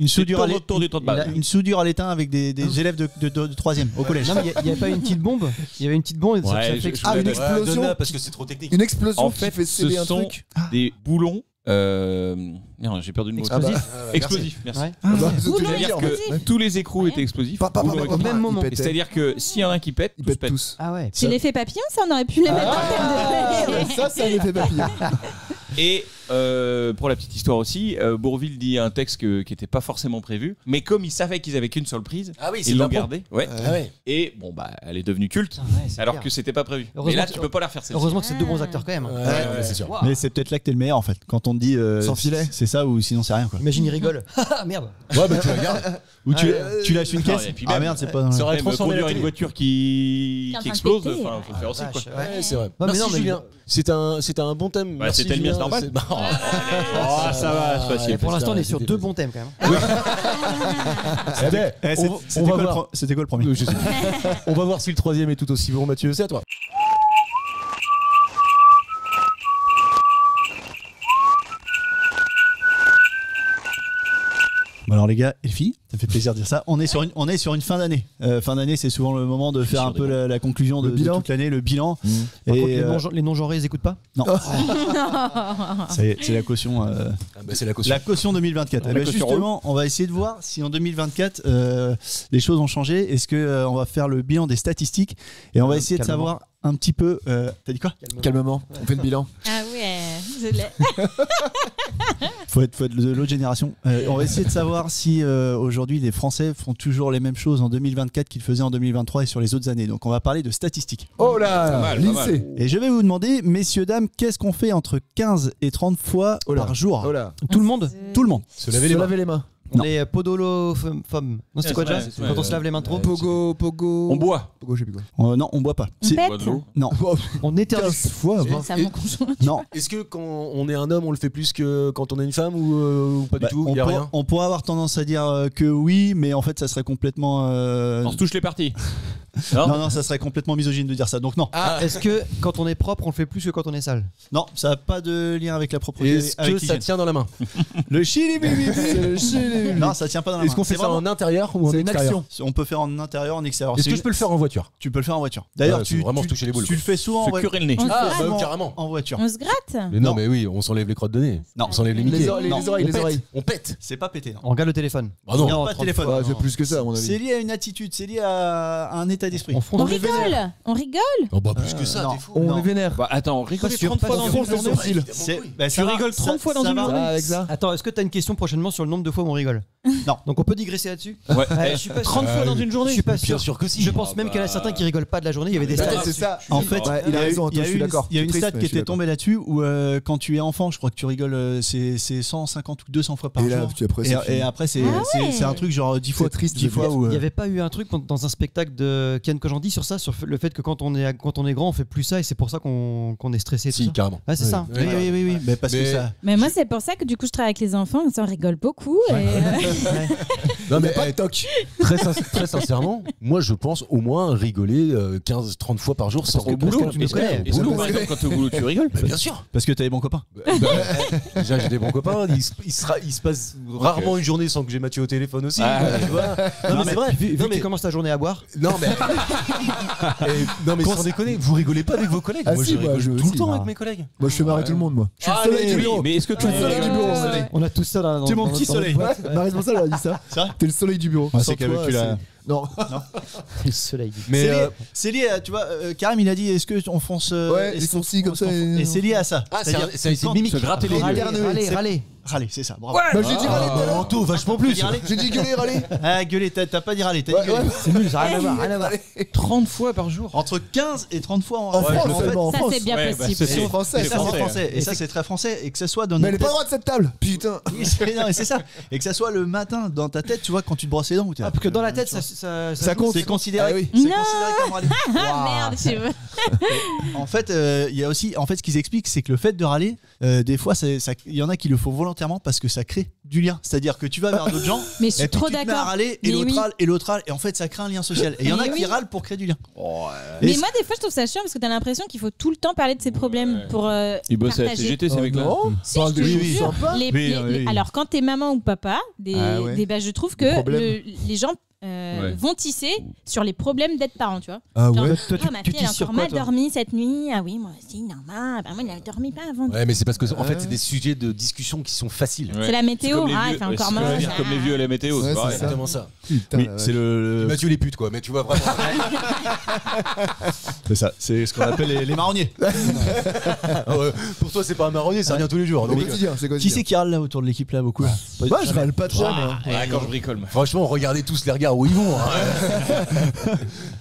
Une soudure à tourne autour du temps de balle. Une soudure à l'étain avec des élèves de troisième au collège. Non, mais il n'y avait pas une petite bombe. Il y avait une petite bombe et ça Ouais, fait je- exprès. Ah, une Ouais, explosion. Donne-la, parce que c'est trop technique. Une explosion En qui fait, fait ce céder un sont truc. des boulons. Merde, j'ai perdu le mot. Explosif. Explosif, merci. Ouais. Ah bah, c'est ce que Boulon j'allais dire, en fait. explosif. Tous les écrous étaient explosifs. Au même moment. Ils pétaient. C'est-à-dire que s'il y en a un qui pète, Ils tous pètent pètent. tous. Ah ouais. C'est l'effet papillon, ça on aurait pu les mettre Ah, en termes de. ça, c'est un effet papillon. Et pour la petite histoire aussi, Bourvil dit un texte qui n'était pas forcément prévu, mais comme ils savaient qu'ils avaient qu'une seule prise, Ah oui, c'est ils l'ont pas bon. gardée. Ouais. Ah ouais. Et bon bah, elle est devenue culte, c'est alors clair. que c'était pas prévu. Mais Heureusement là, que- tu peux pas la refaire celle-ci. Heureusement que c'est deux bons acteurs quand même. Ouais, c'est sûr. Mais c'est peut-être là que t'es le meilleur en fait. Quand on te dit. Sans filet. C'est ça ou sinon c'est rien quoi. Imagine, il rigole. Ah merde. Ouais, bah tu regardes. Ou tu lâches une Non, caisse. et puis Ah même- merde, c'est pas dans Ça le. aurait Même transformé la conduire une télé. voiture qui Qui est en train de explose, péter. enfin, faut le faire aussi quoi. Vache, Ouais, c'est vrai. Ouais, mais Merci non, mais- Julien. C'était un bon thème. Bah, Merci, c'était le mien, Julien. c'est normal. C'est- Oh, Oh, ça va, c'est facile. Et pour l'instant, on est sur C'était deux bons thèmes quand même. Eh ben, Eh, on va voir. C'était quoi le premier? Je sais plus. On va voir si le troisième est tout aussi bon, Mathieu. C'est à toi. Bon alors les gars et les filles, ça fait plaisir de dire ça. On est sur une fin d'année. Fin d'année, c'est souvent le moment de faire un peu la conclusion de bilan. toute l'année, le bilan. Par contre, Et les non-genrés, ils écoutent pas. non, c'est la caution. Ah bah, c'est la caution. La caution 2024. La Eh ben, caution justement, on va essayer de voir si en 2024 les choses ont changé. Est-ce que on va faire le bilan des statistiques et on va essayer de Calmement. savoir un petit peu. T'as dit quoi? Calmement, on fait le bilan. Ah ouais, je l'ai. Faut être de l'autre génération. On va essayer de savoir si aujourd'hui les Français font toujours les mêmes choses en 2024 qu'ils faisaient en 2023 et sur les autres années. Donc on va parler de statistiques. Oh là, Pas mal, pas mal. lycée. Et je vais vous demander, messieurs, dames, qu'est-ce qu'on fait entre 15 et 30 fois Oh là. par jour? Oh là. Tout le monde. Tout le monde. Se laver les mains. les mains. Non. Les podolophomes. Non, c'était quoi Ouais, déjà c'est- Quand on se lave les mains trop. Pogo. On boit. Pogo, je sais plus quoi. Non, on boit pas. On Si- pète. Bois de l'eau. Non, On éternue. 15 fois, vingt. Ça mon conjoint. non. Est-ce que quand on est un homme, on le fait plus que quand on est une femme ou pas Bah, du tout? on, Il y a pourra, rien. on pourra avoir tendance à dire que oui, mais en fait, ça serait complètement. On se touche les parties. Non, ça serait complètement misogyne de dire ça. Donc non, Ah, est-ce que quand on est propre, on le fait plus que quand on est sale? non, ça n'a pas de lien avec la propreté. Est-ce avec que ça l'hygiène. tient dans la main? Le chili bibi. C'est le chili. Non, ça tient pas dans la main. Est-ce qu'on fait C'est ça vraiment- en intérieur ou en C'est une extérieur? action. On peut faire en intérieur, en extérieur. Est-ce C'est que je peux le faire en voiture? Tu peux le faire en voiture. D'ailleurs, Ouais, c'est vraiment se toucher les boules, Tu le fais souvent en Se voiture. curer le nez. On se Ah, gratte. bah, Souvent carrément. En voiture. On se gratte. Mais non, Non. mais oui, on s'enlève les crottes de nez. Non. On s'enlève les Les miquets. oreilles, Non. les oreilles, On les pète. oreilles. On pète. C'est pas pété, non. On regarde le téléphone. Ah non. Non, pas de 30 téléphone. Ah, fois. c'est plus que ça, à mon C'est avis. lié à une attitude, c'est lié à un état d'esprit. On On fronce. rigole. On rigole. Oh, bah, plus que ça, non. t'es fou. On Non. est vénère. Bah attends, rigoler Pas sûr, 30 pas fois sûr. dans On une fonce le journée. sourcil. Tu rigoles 30 fois dans une va. journée. Ah, avec ça. Attends, est-ce que t'as une question prochainement sur le nombre de fois où on rigole? Non. Donc on peut digresser là-dessus. Ouais. Je suis pas 30 fois dans une journée. Je suis pas Bien sûr. sûr que si. Je pense même qu'il y en a certains qui rigolent pas de la journée. Il y avait des stats. C'est ça. En fait, il a raison, Antoine, je suis d'accord. Il y a une C'est stat triste, qui mais je suis était tombée là-dessus où quand tu es enfant, je crois que tu rigoles, c'est 150 ou 200 fois par Et là, jour. après, c'est fini. Et après, c'est ouais. c'est un truc genre 10 fois C'est triste, 10 fois où. Il n'y avait pas eu un truc dans un spectacle de Ken Kojandi sur ça, sur le fait que quand on est grand, on fait plus ça et c'est pour ça qu'on est stressé. Si, tout ça. carrément. Ouais, c'est ça. Oui. Mais parce que ça. Mais moi, c'est pour ça que du coup, je travaille avec les enfants, comme ça, on rigole beaucoup. Et, Non, mais pas de toc. très sincèrement, moi je pense au moins rigoler 15-30 fois par jour sans Au boulot, tu me connais. Est-ce que Boulot, par exemple, quand tu es au boulot, tu rigoles? Bien sûr. Parce que t'as des bons copains. Déjà, j'ai des bons copains. Il se passe rarement une journée sans que j'ai Mathieu au téléphone aussi. Tu vois. Non, mais c'est vrai. Vu Non, que tu commences ta journée à boire. Non, mais. Non, mais sans déconner, vous rigolez pas avec vos collègues. Ah Moi, si, je moi, rigole je tout le aussi, temps moi. avec mes collègues. Moi, je fais marrer tout le monde, moi. Je suis le soleil du Oui, bureau. mais est-ce que tu Je suis le soleil du bureau. On a tous ça dans Tu es mon dans- petit dans- soleil. dans- Ouais, ma responsable a dit ça. C'est vrai. T'es le soleil du bureau. Ah, Sans c'est qu'avec toi, tu l'as- Non. Le soleil. Mais C'est lié, tu vois, Karim il a dit est-ce qu'on fonce Ouais, les sourcils comme ça. Et c'est lié à ça. c'est mimique. Se gratter les yeux. Râler. Râler, c'est ça, bravo. Bah, j'ai dit râler tout à l'heure. Anto, vachement plus. J'ai dit gueuler, râler. Ah, gueuler, t'as pas dit râler, t'as dit Ouais, gueuler. ouais. C'est nul, ça n'a rien à voir. 30 fois par jour. Entre 15 et 30 fois En Ouais, France, en fait, seulement en ça, France. c'est bien Ouais, bah, possible. c'est En français, Et ça. ça c'est français, et ça c'est très français, et que ça soit dans Mais elle est notre pas tête. droite cette table. Putain. Oui, non, mais c'est ça. Et que ça soit le matin dans ta tête, tu vois, quand tu te brosses les dents. Où t'es là. Ah, parce que dans la tête, ça Ça compte. C'est considéré. Ah oui. C'est Non. considéré comme râler. Ah, merde, je veux. En fait, il y a aussi, en fait, ce qu'ils expliquent, c'est que le fait de râler, des fois, il y en a qui le font volontairement parce que ça crée du lien. C'est-à-dire que tu vas vers d'autres gens, Mais je suis et puis trop tu te mets à d'accord. râler, et Mais l'autre oui. râle, et l'autre râle, et en fait, ça crée un lien social. Et il y en a Mais qui oui. râlent pour créer du lien. Mais Et moi, des fois, je trouve ça chiant parce que t'as l'impression qu'il faut tout le temps parler de ses problèmes pour Ils bossent à la partager. CGT, ces mecs-là. Non. Si, Parle je te des jure. choses sympas. Oui. Alors, quand t'es maman ou papa, Ah ouais. je trouve Des que problèmes. les gens Ouais. vont tisser sur les problèmes d'être parent, tu vois. Ah Genre, ouais. Toi, oh, ma fille, elle a tisses sur encore quoi, mal toi dormi cette nuit. Ah oui, moi aussi, normal. Bah, moi, il a dormi pas avant. Ouais, mais c'est parce que en fait, c'est des sujets de discussion qui sont faciles. C'est la météo, comme les ah, vieux- il fait encore c'est ce que je veux moche. dire, comme les vieux à la météo, Ouais, c'est c'est pareil. ça. Exactement ça. Putain. Oui, la c'est vache. le. Mathieu les putes quoi, mais tu vois vraiment. C'est ça. C'est ce qu'on appelle les marronniers. Pour toi, c'est pas un marronnier, ça revient tous les jours. Au Donc, quotidien, c'est Qui quotidien. c'est qui râle là autour de l'équipe là beaucoup là Moi, je râle pas trop, moi. Quand je bricole. franchement, regardez tous les regards où ils vont.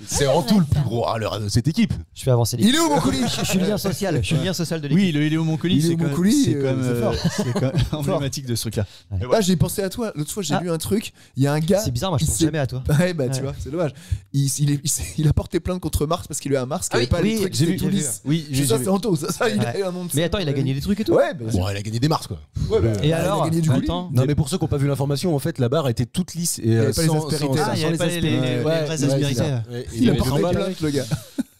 C'est en tout le plus gros râleur de cette équipe. Je fais avancer les. Il est où mon colis Je suis le lien social. Je suis le lien social de l'équipe. Oui, le Iléo Moncoli, Iléo c'est quand même- Moncoli, c'est quand même, c'est fort. c'est quand même emblématique de ce truc-là. Ah, j'ai pensé à toi. L'autre fois, j'ai Ah. lu un truc. Il y a un gars. C'est bizarre, moi je il pense s'est- jamais à toi. Ouais, bah tu Ouais. vois, c'est dommage. Il a porté plainte contre Mars parce qu'il a eu un Mars qui Ah avait oui, pas les oui, trucs, j'ai c'était vu, tout j'ai vu. lisse. Oui, Ça, c'est Anto. Ça, il a Ouais. eu un nom de Mais attends, il a gagné des trucs et tout. Ouais, bah, Bon, elle a gagné des mars quoi. ouais, bah, Et il alors a gagné du colis. Attends. Non, mais pour ceux qui n'ont pas vu l'information, en fait, la barre était toute lisse et avait pas les sans aspérités. Ah, il y avait pas les vraies aspérités. Il a mais porté normal, plainte, le gars.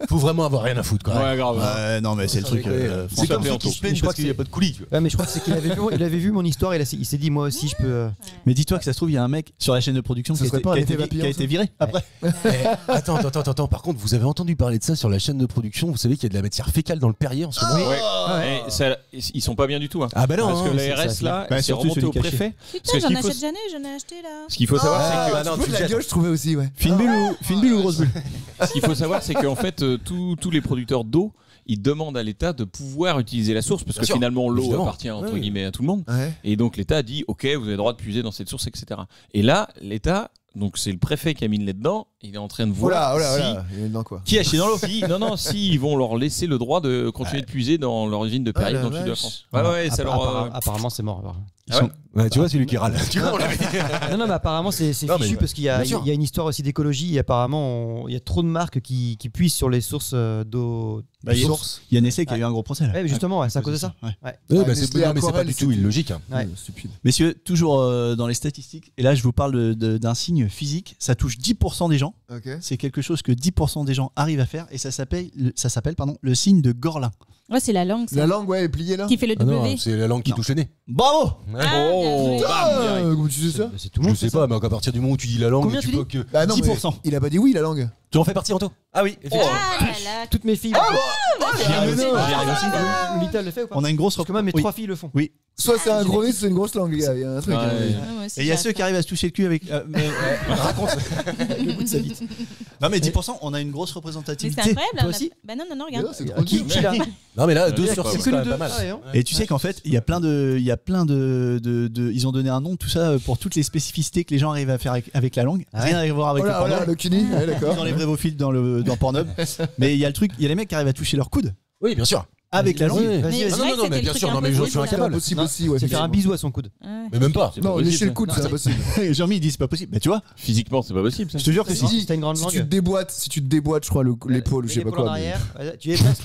faut vraiment avoir rien à foutre quoi. Ouais, grave. Non, mais c'est le truc. C'est comme François ceux qui se plaignent Je crois parce que qu'il n'y a pas de coulis. Tu vois. Ouais, mais je crois que c'est qu'il avait vu mon histoire et il s'est dit moi aussi je peux. Mais dis-toi que ça se trouve, il y a un mec sur la chaîne de production Ça qui serait pas un a effet été papillon, qui a été ça viré après. Attends. Par contre, vous avez entendu parler de ça sur la chaîne de production. Vous savez qu'il y a de la matière fécale dans le Perrier en ce moment. Ouais. Et ça, ils sont pas bien du tout. Hein. Ah bah non. Parce que hein, la c'est- RS ça- là, Bah, c'est surtout remonté celui au caché. préfet. Putain, Parce que j'en ce qu'il faut- achète jamais, j'en ai acheté là. Ce qu'il faut savoir, Ah, c'est bah que non, Tu tu de la jettes. gueule, je trouvais aussi, ouais. Fine bulle ou grosse bulle ce qu'il faut savoir, c'est qu'en fait, tous les producteurs d'eau, ils demandent à l'État de pouvoir utiliser la source parce Bien que sûr, finalement l'eau évidemment. appartient entre Oui. guillemets à tout le monde. Ouais. Et donc l'État a dit ok, vous avez le droit de puiser dans cette source, etc. Et là, l'État, donc c'est le préfet qui a mis le nez dedans, il est en train de voir Oh là. Il est dedans quoi. Qui a chié dans l'eau si ils vont leur laisser le droit de continuer de puiser dans leur usine de Ah, Paris la dans le sud de la vache. France. Ouais, ça leur. Apparemment c'est mort. Alors. Ah ouais. Ouais, tu vois, celui qui râle. Tu vois, on l'avait dit. Non, mais apparemment c'est Non, mais fichu bah, parce qu'il y bien sûr. a une histoire aussi d'écologie et apparemment il y a trop de marques qui puisent sur les sources d'eau. Bah, il y a- Source. Il y a Nestlé qui a eu un gros procès là. Ouais, mais justement, ouais, c'est à cause de ça. Ouais. Ouais. Ouais, Ouais, bah, Nestlé non, mais c'est pas Aquarelle, du tout c'était- illogique. Hein. Ouais. Stupide. Messieurs, toujours dans les statistiques, et là je vous parle d'un signe physique, ça touche 10% des gens, Ok. c'est quelque chose que 10% des gens arrivent à faire, et ça s'appelle le signe de Gorlin. Ouais, c'est la langue, ça. La langue, ouais, est pliée là. Qui fait le Ah non, W. c'est la langue qui Non. touche le nez. Bravo Oh, Ah, bam, direct. comment tu sais ça C'est tout le Je monde. sais pas, mais à partir du moment où tu dis la langue, Combien tu tu peux que. Bah non, mais 10%. il a pas dit oui la langue. Tu en fais partie, Anto? Ah oui, effectivement. Ah là là. Toutes mes filles. J'y arrive aussi. Lolita le fait ou pas? On a une grosse. Parce que moi, mes Oui. 3 filles le font. Oui. Soit c'est un gros nez, soit c'est une grosse langue, les gars. Il y a un truc. Ouais. Ah, moi aussi, Et il y a j'arrive ceux qui pas. arrivent à se toucher le cul avec. Raconte. Le bout de sa bite. Non, mais 10%, on a une grosse Mais c'est représentativité. incroyable. Toi on a- aussi Bah non, Mais regarde. non, c'est trop Qui dur. là? Non, mais là, 2 C'est sur que 6, le c'est quand même deux. pas mal. Ah ouais, hein. Et tu sais qu'en fait, il y a plein de. Ils ont donné un nom, tout ça, pour toutes les spécificités que les gens arrivent à faire avec la langue. Ah ouais. Rien à voir avec Oh le là, porno. le cuni, ouais, d'accord. Ils enlèveraient vos fils dans Pornhub. Mais il y a le truc, il y a les mecs qui arrivent à toucher leur coude Oui, bien sûr. avec la langue. Ouais. Vas-y, Mais vas-y. c'est vrai que c'était mais le bien truc sûr, non, mais impossible, je suis là. incapable. Impossible aussi, ouais. C'est faire un bisou à son coude. Ouais. Mais même pas. Non, lécher le coude, Non, c'est c'est- impossible. Et Jean-Mi, il dit c'est pas possible. Mais tu vois, Physiquement, c'est pas possible ça. je te jure que Si, si. si. T'as une grande Si tu te langue. déboîtes, je crois, l'épaule, je sais pas L'épaule en quoi. mais- arrière. Tu es presque.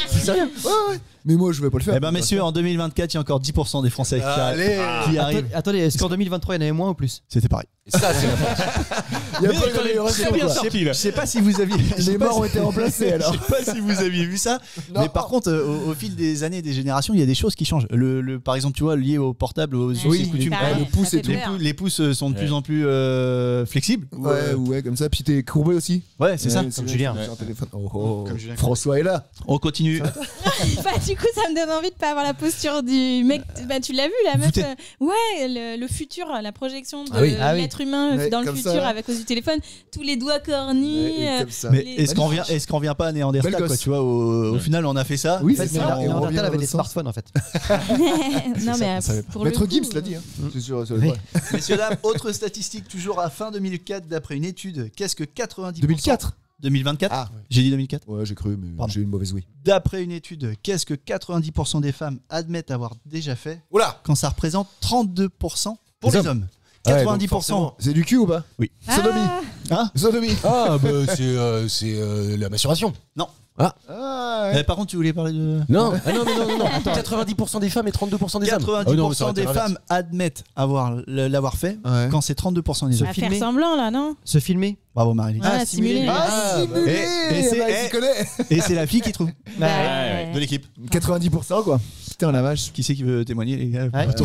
C'est sérieux? Ouais. Mais moi, je vais pas le faire. Eh ben, messieurs, en 2024, il y a encore 10% des Français qui arrivent. Attendez, est-ce qu'en 2023 il y en avait moins ou plus? C'était pareil. Et ça, c'est la force. Il y a Mais pas quand même d'amélioration, très bien quoi. sorti, là. Je sais pas si vous aviez. Les morts ont été remplacés, alors. Je sais pas si vous aviez vu ça. Non. Mais par contre, au fil des années, des générations, il y a des choses qui changent. Par exemple, tu vois, lié au portable, aux us et coutumes. pareil, le pouce ça et fait tout. peur. Les pouces sont de plus en plus flexibles. Ouais, comme ça. Puis t'es courbé aussi. Ouais, c'est ça. Comme Julien. Sur un téléphone. Oh. Comme Julien. François est là. On continue. Bah, du coup, ça me donne envie de pas avoir la posture du mec. Bah, tu l'as vu, la meuf. t'es- Ouais, le futur, la projection de Ah oui. Ah oui. l'être humain Ouais, dans le comme futur ça. avec aux yeux téléphone, tous les doigts cornus. Ouais, comme ça. Mais Les- est-ce qu'on vient pas à Néandertal, Belle quoi, gosse. tu vois, au final, on a fait ça. Oui, En fait, c'est ça. on Néandertal revient avait dans des le sens. smartphones en fait. non, mais pour le Maître coup, Gibbs l'a dit, hein. C'est sûr. c'est Oui. vrai. Messieurs, dames, autre statistique, toujours à fin 2004, d'après une étude. Qu'est-ce que 90%. 2004. 2024 Ah. J'ai dit 2004. Ouais, j'ai cru, mais Pardon. j'ai eu une mauvaise oui. D'après une étude, qu'est-ce que 90% des femmes admettent avoir déjà fait Oula. quand ça représente 32% pour Les les hommes Ouais, donc 90%. forcément. C'est du cul ou pas Oui. Sodomie. Hein Sodomie. Ah, bah, c'est la maturation. Non. Ah, ouais. Par contre, tu voulais parler de. Non, ah non, mais non. 90% des femmes et 32% des hommes. 90% Ah non, mais ça aurait été des l'inverse. femmes admettent l'avoir fait Ouais. quand c'est 32% des hommes. à faire filmer. semblant là, non? Se filmer. Bravo Marie-Lise. Ah, simuler. Ah, simulé. Et c'est- bah, il s'y connaît. Et c'est la fille qui trouve. Bah, De l'équipe. 90% quoi. Putain la vache. Qui c'est qui veut témoigner, les gars Ouais. Tu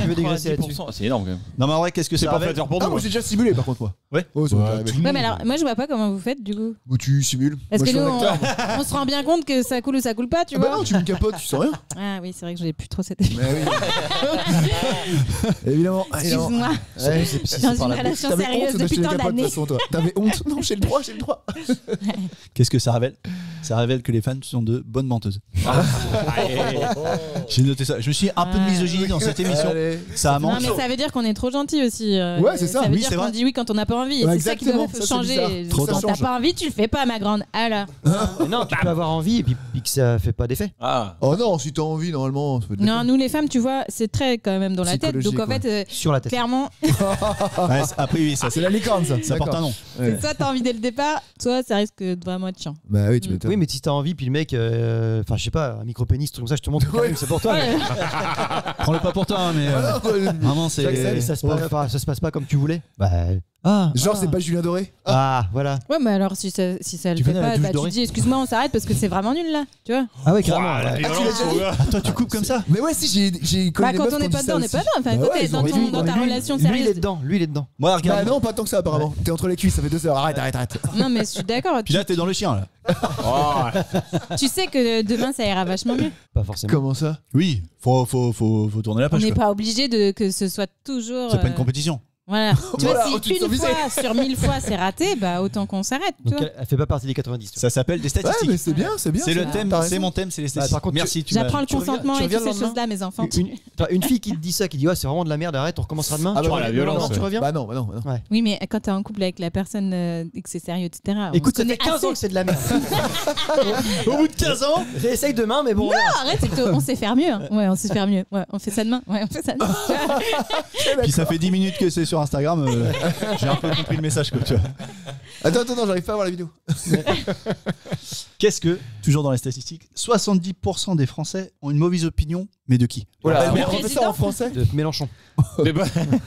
veux dégraisser là-dessus? 10%, c'est énorme quand même. Non, mais en vrai, qu'est-ce que C'est ça pas révèle flatteur pour Ah, nous. moi j'ai déjà simulé par contre, moi. Ouais. Oh, ça m'est Ouais, arrivé. Ouais, mais alors, moi je vois pas comment vous faites du coup. Ou tu simules. Parce Moi, que je nous, suis un acteur. on se rend bien compte que ça coule ou ça coule pas, tu Ah bah vois. non, tu me capotes, tu sens rien. Ah oui, c'est vrai que j'ai plus trop cette. Mais oui. Évidemment. Excuse-moi, Ouais, je suis dans une relation T'avais sérieuse honte depuis d'acheter des tant capotes de toute d'années. façon, toi. T'avais honte. Non, j'ai le droit, j'ai le droit. Qu'est-ce que ça révèle? Ça révèle que les fans sont de bonnes menteuses. J'ai noté ça. Je me suis un peu de misogynie dans cette émission. Allez. Ça Non, manque. mais ça veut dire qu'on est trop gentil aussi. Ouais, c'est ça. Ça veut Oui, dire c'est qu'on vrai. dit oui quand on n'a pas envie. Et Ouais, c'est ça qui exactement. doit Ça, c'est changer. bizarre. Trop Quand ça t'as change. pas envie, tu le fais pas, ma grande. Alors. Mais non, tu peux avoir envie et puis que ça fait pas d'effet. Ah. Oh non, si t'as envie, normalement. ça peut te Non, déconner. nous les femmes, tu vois, c'est très quand même dans la tête. Donc en Psychologique, fait, Sur la tête. clairement, Ouais, après, oui, ça, C'est la licorne, ça. ça porte un nom. Ouais. soit t'as envie dès le départ, soit ça risque de vraiment être chiant. Bah oui, tu m'étonnes. Oui, mais si t'as envie, puis le mec, enfin, je sais pas, un micro-pénis, truc comme ça, je te montre, c'est pour toi. mais- Prends-le pas pour toi, hein, mais vraiment, c'est. Et ça se passe pas comme tu voulais. Bah. Genre, c'est pas Julien Doré. Ah, voilà. Ouais, mais alors si ça le Tu fait connais la pas, douche bah, tu dorée dis excuse-moi, on s'arrête parce que c'est vraiment nul là, tu vois. Ah, ouais, carrément. la ouais. violence, mon gars. Ah, toi, tu coupes comme ça? Mais ouais, si, j'ai connu Bah, des quand meufs on qui n'est ont pas dit dedans, ça on n'est pas aussi. dedans. Enfin, Bah quand ouais, t'es ils ont dans raison. ta relation Lui, il est sérieuse. dedans. Lui, il est dedans. Moi, Bah regarde. non, pas tant que ça apparemment. T'es entre les cuisses, ça fait 2 heures. Arrête. Non, mais je suis d'accord. Puis là, t'es dans le chien, là. Tu sais que demain ça ira vachement mieux. Pas forcément. Comment ça? Oui, faut tourner la On page. n'est quoi. pas obligé que ce soit toujours. C'est pas une compétition. Voilà. Tu vois, Voilà, si tu te sens une visé. fois sur 1000 fois c'est raté, bah autant qu'on s'arrête. Tu Donc, vois. elle fait pas partie des 90. tu vois. Ça s'appelle des Ouais, statistiques. mais c'est bien, c'est bien. C'est le ça. thème, T'as c'est raison. mon thème, c'est les Bah, statistiques. par contre, Merci, tu J'apprends le tu reviens- consentement tu et reviens toutes le ces lendemain. choses-là, mes enfants. Une fille qui te dit ça, qui dit ouais, c'est vraiment de la merde, arrête, on recommencera demain. Ah Tu bah, reviens la le violence, lendemain, tu ouais. reviens. Bah non. Oui, mais quand t'es en couple avec la personne et que c'est sérieux, etc. on Écoute, se ça fait connaît 15 assez. ans que c'est de la merde. Au bout de 15 ans, Réessaye demain, mais bon. Non, arrête, c'est qu'on sait faire mieux. Hein. Ouais, on sait faire mieux. Ouais, on fait ça demain. Ouais, on fait ça demain. puis ça fait 10 minutes que c'est sur Instagram. J'ai un peu compris le message, quoi, tu vois. Attends, j'arrive pas à voir la vidéo. Qu'est-ce que, toujours dans les statistiques, 70% des Français ont une mauvaise opinion, mais de qui? Voilà, Le on refait ça en français. De Mélenchon.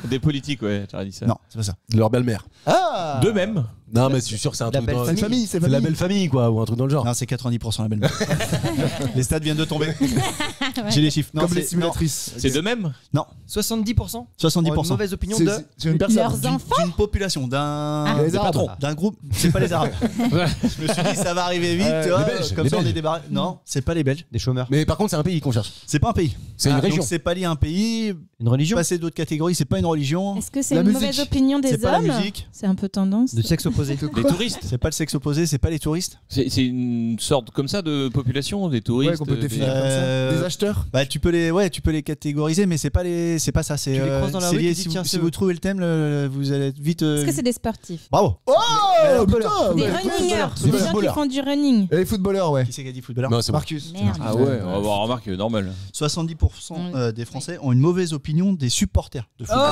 Des politiques, ouais, j'aurais dit ça. Non, c'est pas ça. De leur belle-mère. Ah De même. Non, mais je suis sûr que c'est un La truc belle dans... famille. c'est C'est la belle famille, quoi, ou un truc dans le genre. Non, c'est 90% la belle-mère. Les stats viennent de tomber. J'ai les chiffres. Non, Comme les c'est- simulatrices. C'est de même. Non, 70% 70%. ont une mauvaise opinion C'est de. c'est une personne. Leurs enfants. D'une population, d'un Les des Arabes. patrons, d'un groupe. C'est pas les Arabes. Je me suis dit, ça va arriver vite, tu vois. les Belges, Comme les ça, on est Belges. débarrassé. Non, c'est pas les Belges. Des chômeurs. Mais par contre, c'est un pays qu'on cherche. C'est pas un pays. C'est une région. Donc c'est pas lié à un pays. Une religion. Passer d'autres catégories, c'est pas une religion. Est-ce que c'est La une musique. mauvaise opinion des C'est pas la hommes? musique. C'est un peu tendance. De sexe opposé. Les touristes. C'est pas le sexe opposé, c'est pas les touristes. C'est une sorte comme ça de population, des touristes. Ouais, qu'on peut des- définir comme ça. Des acheteurs. Bah tu peux les catégoriser, mais c'est pas ça. C'est Tu les croises dans la c'est rue, lié. tu dis, Si tiens, vous, c'est si vous trouvez le thème, vous allez être vite. Est-ce que c'est des sportifs? Bravo. Oh putain Des ouais. runningers. C'est Des des gens qui footballeurs. font du running. Et les footballeurs, ouais. Qui c'est qui a dit footballeur? Non, c'est bon. Marcus. Merde. Ah ouais, on va voir, remarque, normal. 70% des Français ont une mauvaise opinion des supporters de football.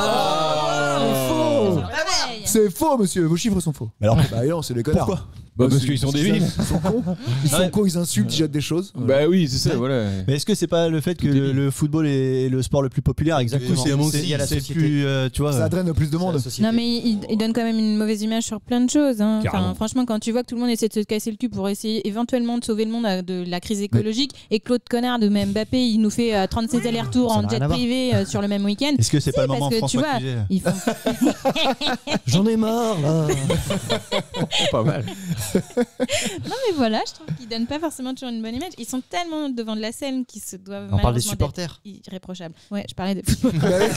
Faux. Pareil. C'est faux, monsieur. Vos chiffres sont faux. Mais alors, Bah non, c'est des connards. pourquoi? Bah, parce c'est- qu'ils sont c'est débiles. ça. Ils sont cons. Ils sont cons, ils insultent, ils jettent des choses. Bah oui, c'est ça, voilà. Mais est-ce que c'est pas le fait que le football est le sport le plus populaire? Exactement. C'est C'est lié à la c'est société. plus, tu vois. Ça draine plus de monde. Non mais il donne quand même une mauvaise image sur plein de choses. Hein. Carrément. Enfin, franchement, quand tu vois que tout le monde essaie de se casser le cul pour essayer éventuellement de sauver le monde de la crise écologique et que l'autre connard de Mbappé, il nous fait 36 allers-retours Ça en n'a rien jet à voir. privé sur le même week-end. Est-ce que c'est Si, pas le parce moment que tu François vois, Cluzet ils font... J'en ai marre là. Pas mal. Non mais voilà, je trouve qu'ils donnent pas forcément toujours une bonne image. Ils sont tellement devant de la scène qu'ils se doivent On parle des malheureusement supporters. d'être irréprochables. Ouais, je parlais des footballeurs.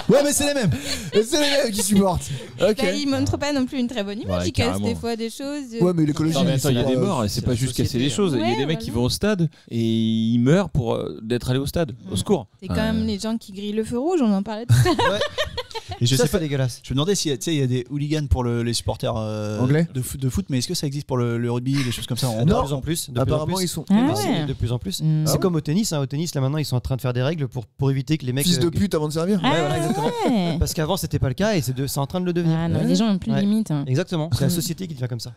Ouais, mais c'est les mêmes. Et c'est les mêmes qui supportent. Ok. Bah, ils montrent pas non plus une très bonne image. Ouais, Ils cassent carrément. des fois des choses. Ouais, mais l'écologie. Non, mais attends, il y a c'est des pas- morts et c'est pas la juste casser société, des choses. Il y a Ouais, des mecs qui voilà. vont au stade et ils meurent pour d'être allés au stade. Au secours. C'est quand même les gens qui grillent le feu rouge, on en parlait tout à l'heure. Et je Ça, sais pas. c'est dégueulasse. Je me demandais si il y a des hooligans pour les supporters Anglais de foot, mais est-ce que ça existe pour le rugby, des choses comme ça? De plus en plus. Apparemment, ils sont. Ah Mais ouais. c'est de plus en plus. Mm. C'est Ah ouais. comme au tennis. Au tennis, là maintenant, ils sont en train de faire des règles pour éviter que les mecs. Fils de pute avant de servir. Ah, Ouais, voilà, exactement. ouais. Parce qu'avant, c'était pas le cas et c'est en train de le devenir. Ah non, les gens ont plus de Ouais. limites. Hein. Exactement. C'est la société qui devient comme ça.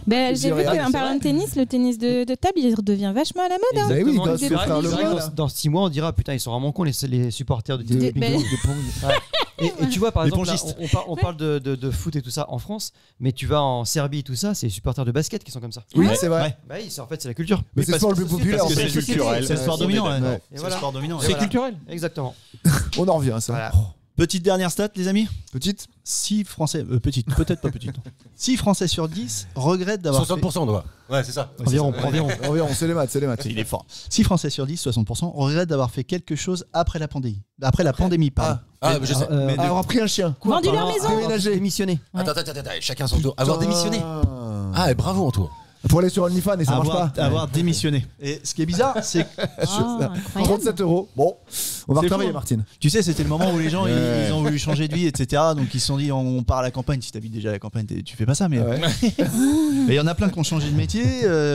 Ben, Je j'ai vu dirais, qu'en c'est parlant vrai. de tennis, le tennis de table, il redevient vachement à la mode. Hein. Bah oui, Exactement. quand Et se c'est fait vrai faire que le bras, là. dans 6 mois, on dira putain, ils sont vraiment cons les supporters de Des- ping-pong. ben- De pong. Et tu vois, par Les exemple, là, pongistes. on parle de foot et tout ça en France, mais tu vas en Serbie et tout ça, c'est les supporters de basket qui sont comme ça. Oui, Ouais. c'est vrai. Ouais. Bah oui, en fait, c'est la culture. Mais c'est le sport le plus populaire. parce en que fait. c'est culturel. C'est le sport dominant. Ouais. ouais. Et C'est le voilà. sport dominant. Et C'est voilà. culturel. Exactement. On en revient à ça. Voilà. Petite dernière stat, les amis. Petite. 6 Français, petite, peut-être pas petite. 6 Français sur 10 regrettent d'avoir fait... 60%, quoi. Ouais, c'est ça. Environ. Environ, c'est les maths, c'est les maths. Il est fort. 6 Français sur 10, 60%, regrettent d'avoir fait quelque chose après la pandémie. Après la pandémie, pardon. Ah, je sais. Mais de- Avoir pris un chien. Vendu leur maison. Déménager. Démissionner. Ouais. Attends, chacun son tour. Avoir démissionné. Ah. Ah, et bravo, Antoine. Pour aller sur OnlyFans et ça marche pas. avoir démissionné. Et ce qui est bizarre, c'est que, Oh, incroyable. 37 €. Bon, on va C'est retravailler, fou, hein. Martine. tu sais, c'était le moment où les gens ils ont voulu changer de vie, etc. Donc ils se sont dit, on part à la campagne. Si t'habites déjà à la campagne, tu fais pas ça. Mais Ouais. mais il y en a plein qui ont changé de métier,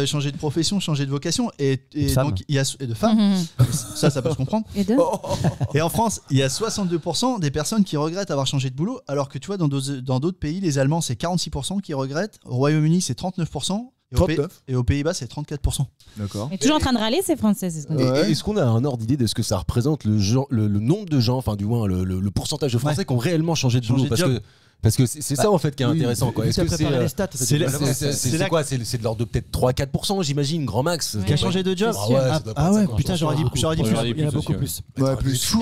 changé de profession, changé de vocation. Et Femmes. donc, il y a et de femmes. Mhm. Ça peut se comprendre. Et deux. Et en France, il y a 62% des personnes qui regrettent avoir changé de boulot, alors que tu vois, dans d'autres pays, les Allemands, c'est 46% qui regrettent. Au Royaume-Uni, c'est 39%. Et aux Pays-Bas, c'est 34%. D'accord. Et toujours en train de râler, c'est français, c'est ce qu'on dit. Ouais. Est-ce qu'on a un ordre d'idée de ce que ça représente le nombre de gens, enfin du moins le pourcentage de Français qui ont réellement changé de boulot? Changé de job. Parce que c'est ça en fait qui est oui, intéressant, quoi. Est-ce que c'est les stats. c'est la- c'est quoi? C'est de l'ordre de peut-être 3-4%, j'imagine, grand max. Ouais. Qui a changé de job? Ah ouais, ça doit pas être ça, quoi. putain, j'aurais dit Beaucoup. plus. J'aurais dit Il y en a plus beaucoup aussi, plus. Ouais, plus. Fou,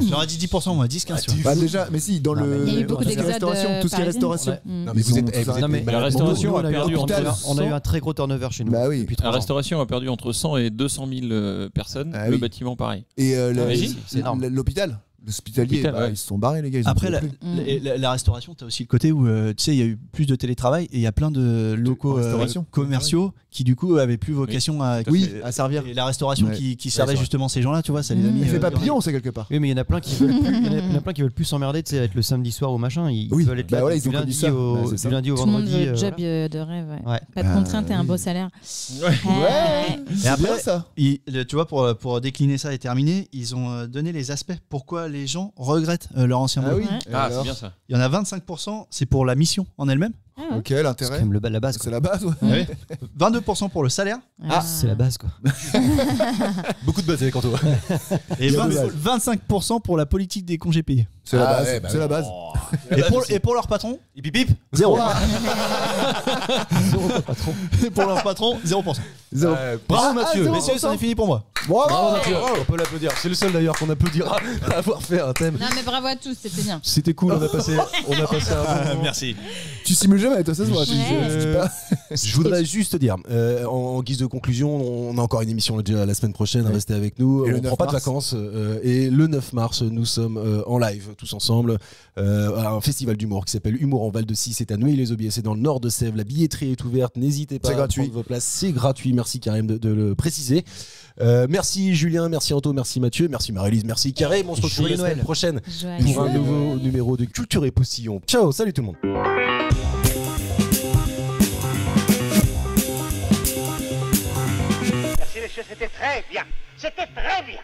j'aurais dit 10%, moi, 10-15. tu vois. Bah déjà, mais si, dans le. Il y a eu beaucoup tout ce qui est d'exodes restauration, tout ce qui est parisiens. restauration. Mm. Non mais vous êtes, Ils sont- vous êtes Non, mais des la malades restauration mentaux. a perdu On a eu un très gros turnover chez nous. Bah oui. Depuis La 3 ans. restauration a perdu entre 100 et 200 000 personnes. Ah Le oui. bâtiment, pareil. Et Imagine, c'est énorme. l'hôpital, l'hospitalier, L'hôpital, bah, ouais. ils se sont barrés, les gars. ils en Après, pouvaient la, plus. la restauration, tu as aussi le côté où tu sais, il y a eu plus de télétravail et il y a plein de locaux restauration. commerciaux qui, du coup, avaient plus vocation à. Oui, à servir. Et la restauration Ouais. qui servait c'est vrai. justement ces gens-là, tu vois, ça les a mis. Il fait dans papillon, c'est quelque part. Oui, mais il y en a plein qui veulent plus. Il y en a plein qui veulent plus s'emmerder, tu sais, être le samedi soir ou machin. Ils Oui, veulent être bah là voilà, du ils ont connu lundi ça. au Ouais, c'est ça. du lundi au Tout le monde vendredi. veut le job voilà. de rêve. Ouais. Ouais. Pas de contraintes et un oui. beau salaire. Ouais. Et C'est après, bien ça. tu vois, pour décliner ça et terminer, ils ont donné les aspects pourquoi les gens regrettent leur ancien Ah boulot. oui. Ouais. Et Ah, alors c'est bien ça. Il y en a 25%, c'est pour la mission en elle-même. Ah ouais. Ok, C'est l'intérêt. quand même la base. Quoi. C'est la base, ouais. 22% pour le salaire Ah. C'est la base quoi. Beaucoup de base avec Anto. et Il y a 25% pour la politique des congés payés. C'est la base. ouais, bah c'est la base. Et pour leur patron, Hip hip hip. 0. Zéro pas patron. Et pour leur patron, 0%. Zéro. Bravo Mathieu. 0%. Messieurs, c'en est fini pour moi. Bravo Mathieu. On peut l'applaudir. C'est le seul d'ailleurs qu'on applaudira à avoir fait un thème. Non, mais bravo à tous, c'était bien. C'était cool, on a passé un bon moment. Merci. Tu simules jamais, toi, ça se voit. Ouais. Tu dis pas. Je voudrais juste dire, en guise de conclusion, on a encore une émission déjà la semaine prochaine, Ouais. restez avec nous. Et le On prend 9 pas de mars. vacances. Et le 9 mars, nous sommes en live, tous ensemble, à un festival d'humour qui s'appelle Humour en Val de Six. C'est à Neuilly-les-Aubiers, c'est dans le nord de Sèvres. La billetterie est ouverte, n'hésitez pas C'est à gratuit. prendre vos places. C'est gratuit, merci Karim de le préciser. Merci Julien, merci Anto, merci Mathieu, merci Marie-Lise, merci Karim. On se retrouve Joyeux la semaine Noël. prochaine Joyeux pour un nouveau numéro de Culture et Postillon. Ciao, salut tout le monde. Merci, messieurs, c'était très bien. C'était très bien.